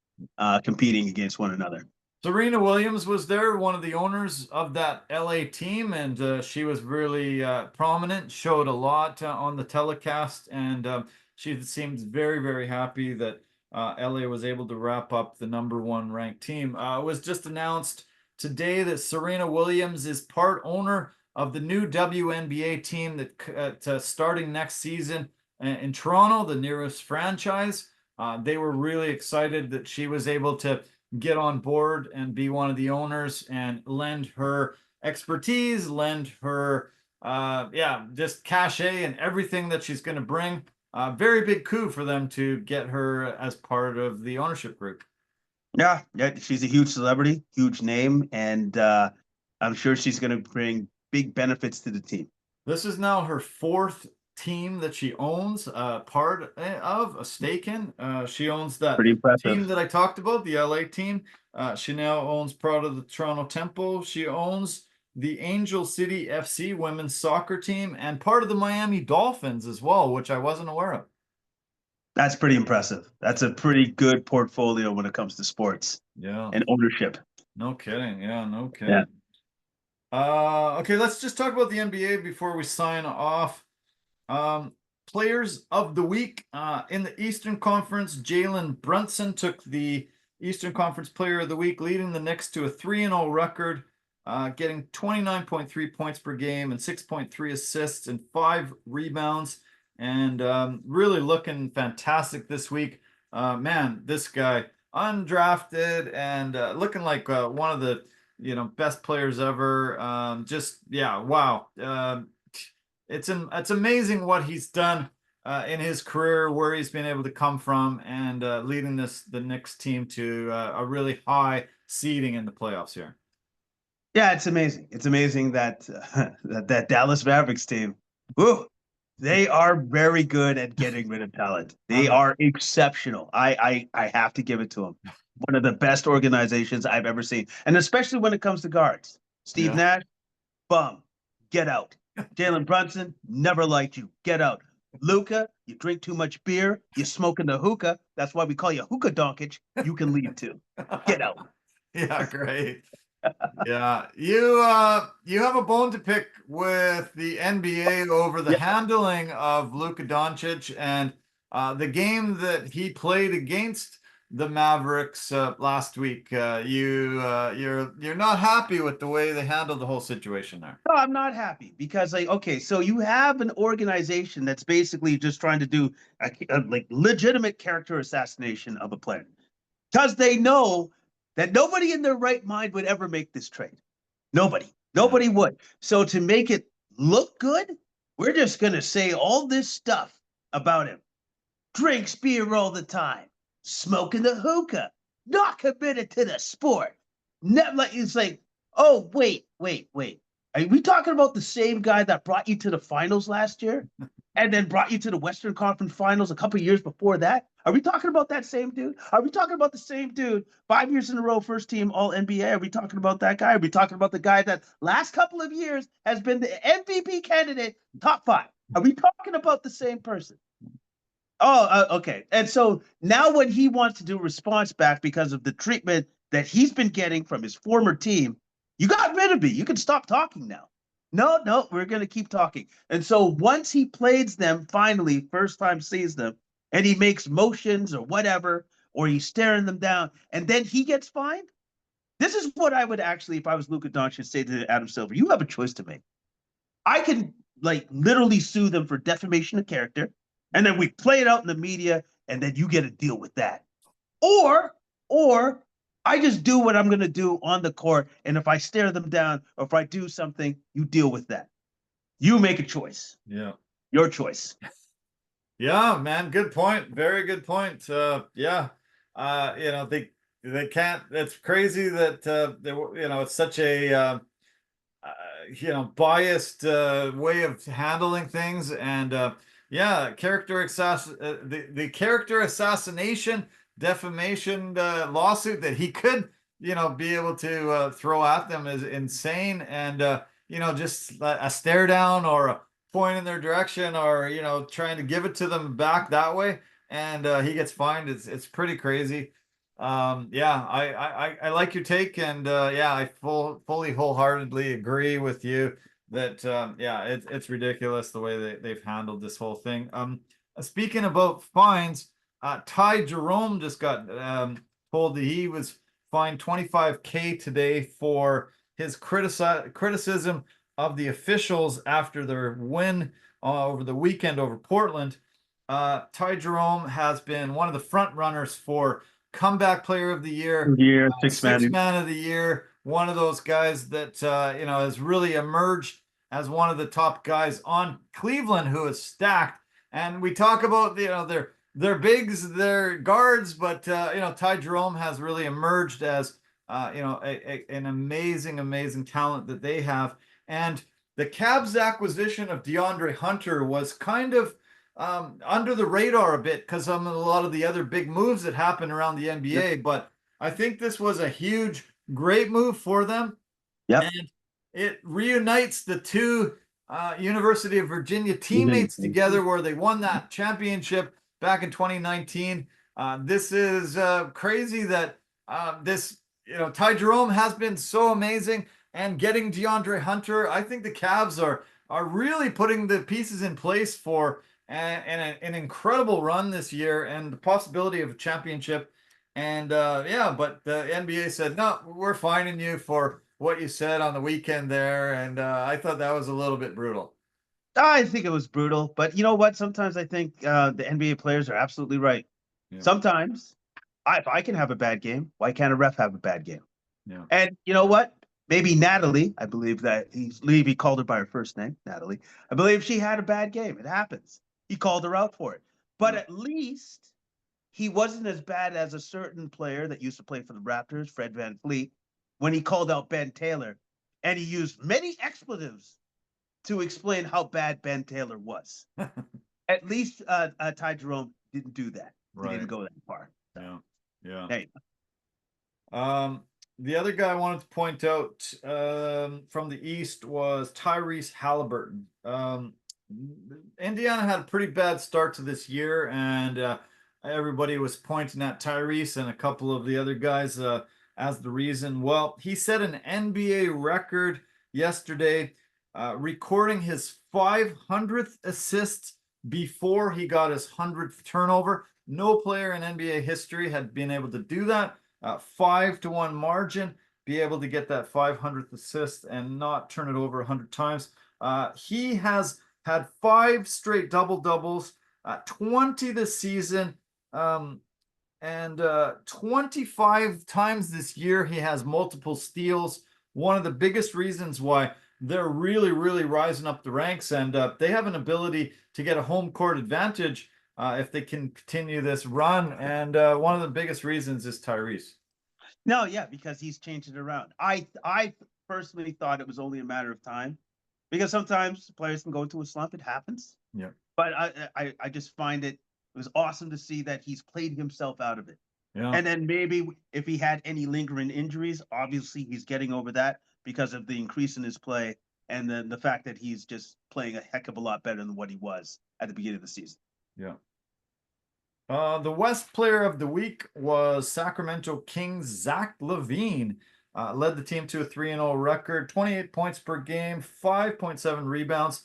competing against one another. Serena Williams was there, one of the owners of that LA team, and she was really prominent, showed a lot on the telecast, and she seemed very, very happy that LA was able to wrap up the #1 ranked team. It was just announced today that Serena Williams is part owner of the new WNBA team that starting next season in Toronto, the nearest franchise. They were really excited that she was able to get on board and be one of the owners and lend her expertise, lend her just cachet and everything that she's going to bring. Very big coup for them to get her as part of the ownership group. Yeah, she's a huge celebrity, huge name, and I'm sure she's going to bring big benefits to the team. This is now her 4th team that she owns part of, a stake in. She owns that team that I talked about, the LA team. She now owns part of the Toronto Temple. She owns the Angel City FC women's soccer team and part of the Miami Dolphins as well, which I wasn't aware of. That's pretty impressive. That's a pretty good portfolio when it comes to sports. Yeah. And ownership. No kidding. Yeah, no kidding. Yeah. Okay, let's just talk about the NBA before we sign off. Players of the week in the Eastern Conference, Jalen Brunson took the Eastern Conference Player of the Week, leading the Knicks to a 3-0 record, getting 29.3 points per game and 6.3 assists and 5 rebounds, and really looking fantastic this week. Man, this guy undrafted and looking like one of the best players ever. Wow. It's amazing what he's done in his career, where he's been able to come from, and leading the Knicks team to a really high seeding in the playoffs here. Yeah, it's amazing. It's amazing that that Dallas Mavericks team, they are very good at getting rid of talent. They are exceptional. I have to give it to them. One of the best organizations I've ever seen, and especially when it comes to guards. Steve Nash, bum, get out. Jalen Brunson, never liked you. Get out. Luka, you drink too much beer. You smoke in the hookah. That's why we call you Hookah Doncic. You can leave too. Get out. Yeah, great. Yeah, you have a bone to pick with the NBA over the handling of Luka Doncic and the game that he played against the Mavericks last week. You're not happy with the way they handled the whole situation there. No, I'm not happy because so you have an organization that's basically just trying to do a legitimate character assassination of a player because they know that nobody in their right mind would ever make this trade. Nobody would. So to make it look good, we're just going to say all this stuff about him. Drinks beer all the time, smoking the hookah, not committed to the sport. It's like, oh, wait. Are we talking about the same guy that brought you to the finals last year and then brought you to the Western Conference Finals a couple years before that? Are we talking about that same dude? Are we talking about the same dude 5 years in a row, first team All NBA? Are we talking about that guy? Are we talking about the guy that last couple of years has been the MVP candidate, top 5? Are we talking about the same person? Okay. And so now when he wants to do response back because of the treatment that he's been getting from his former team, you got rid of me. You can stop talking now. No, we're going to keep talking. And so once he plays them, finally, first time sees them, and he makes motions or whatever, or he's staring them down, and then he gets fined. This is what I would actually, if I was Luka Doncic, say to Adam Silver, you have a choice to make. I can literally sue them for defamation of character, and then we play it out in the media, and then you get to deal with that. Or I just do what I'm going to do on the court, and if I stare them down or if I do something, you deal with that. You make a choice. Yeah. Your choice. Yeah, man, good point. Very good point. They can't. It's crazy that it's such a biased way of handling things, and the character assassination defamation lawsuit that he could be able to throw at them is insane. And just a stare down or a point in their direction, or trying to give it to them back that way, and he gets fined. It's pretty crazy. Yeah, I like your take, and yeah, I fully wholeheartedly agree with you that yeah, it's ridiculous the way they've handled this whole thing. Speaking about fines, Ty Jerome just got told that he was fined 25K today for his criticism of the officials after their win over the weekend over Portland. Ty Jerome has been one of the front runners for comeback player of the year, Year, six six man. man of the year, one of those guys that has really emerged as one of the top guys on Cleveland, who is stacked. And we talk about their bigs, their guards, but Ty Jerome has really emerged as an amazing talent that they have. And the Cavs acquisition of DeAndre Hunter was kind of under the radar a bit because of a lot of the other big moves that happened around the NBA. Yep. But I think this was a huge, great move for them. Yep. And it reunites the two University of Virginia teammates together where they won that championship back in 2019. This is crazy that this, Ty Jerome has been so amazing, and getting DeAndre Hunter, I think the Cavs are really putting the pieces in place for an incredible run this year and the possibility of a championship. And yeah, but the NBA said, no, we're fining you for what you said on the weekend there. And I thought that was a little bit brutal. I think it was brutal, but you know what? Sometimes I think the NBA players are absolutely right. Yeah. Sometimes, if I can have a bad game, why can't a ref have a bad game? Yeah. And you know what? Maybe Natalie, I believe that he called her by her first name, Natalie. I believe she had a bad game. It happens. He called her out for it. But Yeah. at least he wasn't as bad as a certain player that used to play for the Raptors, Fred VanVleet, when he called out Ben Taylor, and he used many expletives to explain how bad Ben Taylor was. At least Ty Jerome didn't do that. He didn't go that far. Yeah. Yeah. Hey. The other guy I wanted to point out from the East was Tyrese Halliburton. Indiana had a pretty bad start to this year, and everybody was pointing at Tyrese and a couple of the other guys as the reason. Well, he set an NBA record yesterday, recording his 500th assists before he got his 100th turnover. No player in NBA history had been able to do that. 5-1 margin, be able to get that 500th assist and not turn it over 100 times. He has had 5 straight double-doubles, 20 this season, and 25 times this year he has multiple steals. One of the biggest reasons why they're really rising up the ranks, and they have an ability to get a home court advantage if they can continue this run. And one of the biggest reasons is Tyrese. No, yeah, because he's changed it around. I personally thought it was only a matter of time, because sometimes players can go into a slump. It happens. Yeah. But I just find it was awesome to see that he's played himself out of it. Yeah. And then maybe if he had any lingering injuries, obviously he's getting over that because of the increase in his play and then the fact that he's just playing a heck of a lot better than what he was at the beginning of the season. Yeah. The West Player of the Week was Sacramento Kings' Zach LaVine. Led the team to a 3-0 record, 28 points per game, 5.7 rebounds,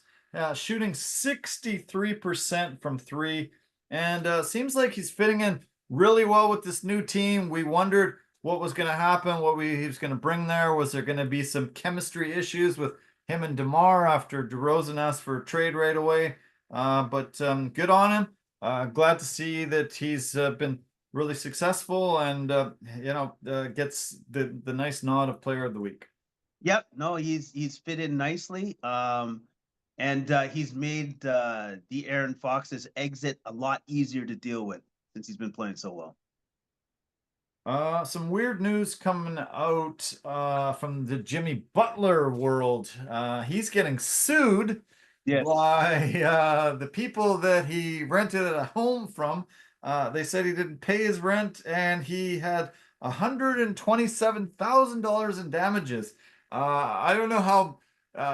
shooting 63% from three, and seems like he's fitting in really well with this new team. We wondered what was going to happen, he was going to bring there. Was there going to be some chemistry issues with him and DeMar after DeRozan asked for a trade right away? But good on him. Glad to see that he's been really successful and gets the nice nod of Player of the Week. Yep, no, he's fit in nicely, and he's made De'Aaron Fox's exit a lot easier to deal with since he's been playing so well. Some weird news coming out from the Jimmy Butler world. He's getting sued. Yes. By the people that he rented a home from. They said he didn't pay his rent, and he had $127,000 in damages. I don't know how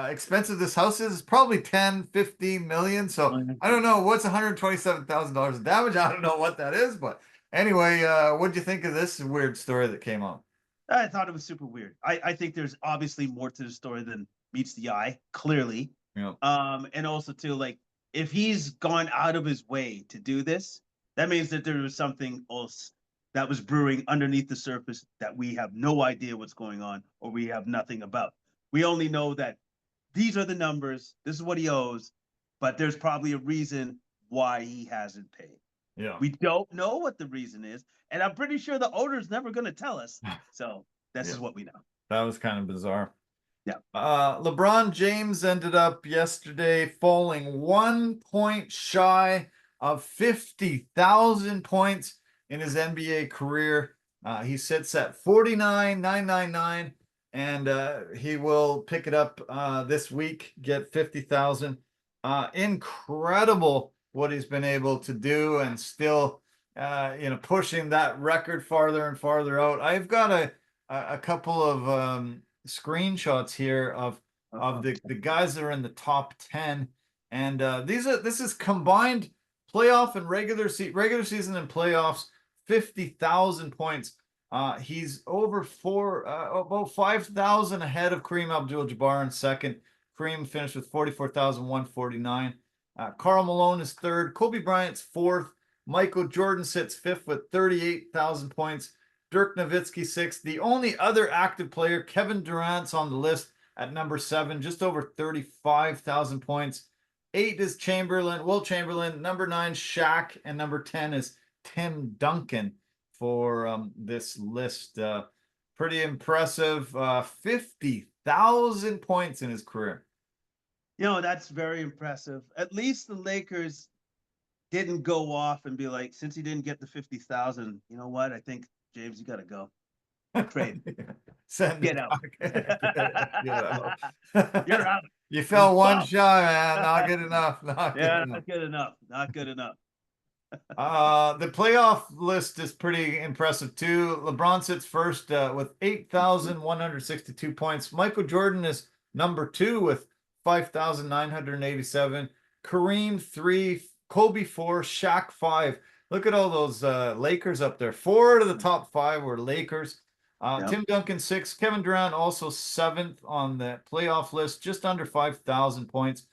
expensive this house is. It's probably 10, 15 million. So I don't know what's $127,000 in damage. I don't know what that is, but anyway, what do you think of this weird story that came out? I thought it was super weird. I think there's obviously more to the story than meets the eye, clearly. Yeah. And also too, like, if he's gone out of his way to do this, that means that there was something else that was brewing underneath the surface that we have no idea what's going on, or we have nothing about. We only know that these are the numbers, this is what he owes, but there's probably a reason why he hasn't paid. Yeah. We don't know what the reason is, and I'm pretty sure the owner's never going to tell us. So this is what we know. That was kind of bizarre. Yeah. LeBron James ended up yesterday falling 1 point shy of 50,000 points in his NBA career. He sits at 49,999, and he will pick it up this week, get 50,000. Incredible what he's been able to do, and still pushing that record farther and farther out. I've got a couple of screenshots here of the guys that are in the top 10, and this is combined playoff and regular season and playoffs, 50,000 points. He's over about 5,000 ahead of Kareem Abdul-Jabbar in second. Kareem finished with 44,149. Karl Malone is third. Kobe Bryant's fourth. Michael Jordan sits fifth with 38,000 points. Dirk Nowitzki sixth. The only other active player, Kevin Durant's on the list at number 7, just over 35,000 points. 8 is Wilt Chamberlain. Number 9, Shaq, and number 10 is Tim Duncan for this list. Pretty impressive. 50,000 points in his career. That's very impressive. At least the Lakers didn't go off and be like, since he didn't get the 50,000, you know what? I think, James, you got to go. Trade. Get out. Get out. You're out. You fell one shy, man. Not good enough. Not good enough. Not good enough. The playoff list is pretty impressive too. LeBron sits first with 8,162 points. Michael Jordan is number 2 with 5,987. Kareem 3, Kobe 4, Shaq 5. Look at all those Lakers up there. 4 out of the top 5 were Lakers. Tim Duncan 6, Kevin Durant also 7th on the playoff list, just under 5,000 points.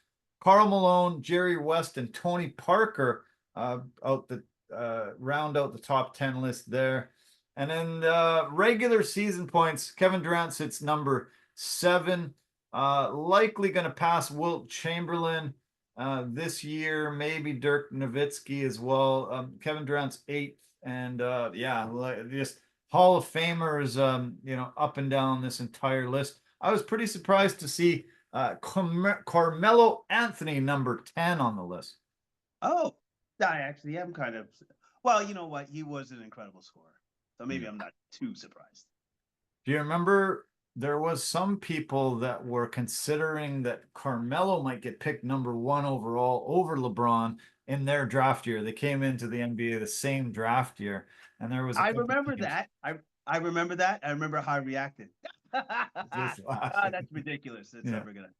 Karl Malone, Jerry West, and Tony Parker round out the top 10 list there. And then regular season points, Kevin Durant sits number 7. Likely going to pass Wilt Chamberlain this year, maybe Dirk Nowitzki as well. Kevin Durant's 8th, and just Hall of Famers, up and down this entire list. I was pretty surprised to see Carmelo Anthony number 10 on the list. Oh, I actually am kind of. Well, you know what? He was an incredible scorer, so maybe I'm not too surprised. Do you remember there was some people that were considering that Carmelo might get picked number 1 overall over LeBron in their draft year? They came into the NBA the same draft year, and there was. I remember that. I remember that. I remember how I reacted. That's ridiculous. It's never gonna.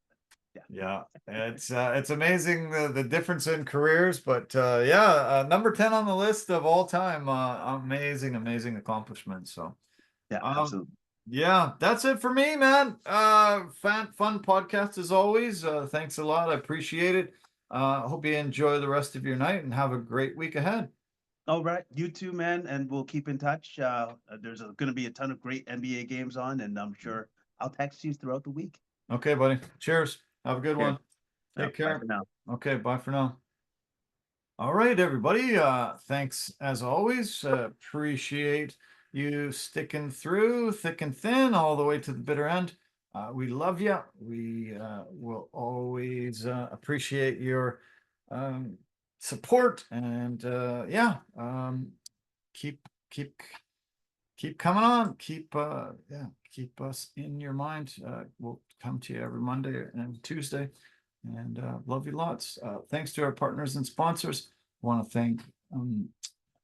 Yeah, it's amazing the difference in careers, but number 10 on the list of all time. Amazing accomplishment. So absolutely. Yeah, that's it for me, man. Fun podcast as always. Thanks a lot. I appreciate it. Hope you enjoy the rest of your night and have a great week ahead. All right, you too, man, and we'll keep in touch. There's going to be a ton of great NBA games on, and I'm sure I'll text you throughout the week. Okay, buddy. Cheers. Have a good one. Take care. Bye for now. Okay, bye for now. All right, everybody. Thanks as always. Appreciate you sticking through thick and thin all the way to the bitter end. We love you. We will always appreciate your support, and keep coming on. Keep us in your mind. We'll come to you every Monday and Tuesday, and love you lots. Thanks to our partners and sponsors. I want to thank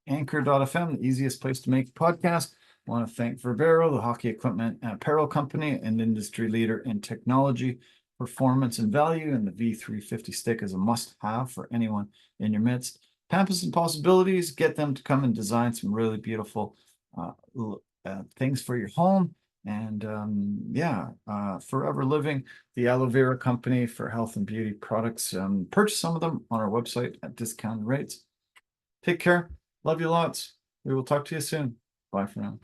Anchor.fm, the easiest place to make a podcast. Want to thank Verbero, the hockey equipment and apparel company and industry leader in technology, performance, and value. And the V350 stick is a must-have for anyone in your midst. Pampas and Possibilities, get them to come and design some really beautiful things for your home. And Forever Living, the aloe vera company for health and beauty products. Purchase some of them on our website at discounted rates. Take care. Love you lots. We will talk to you soon. Bye for now.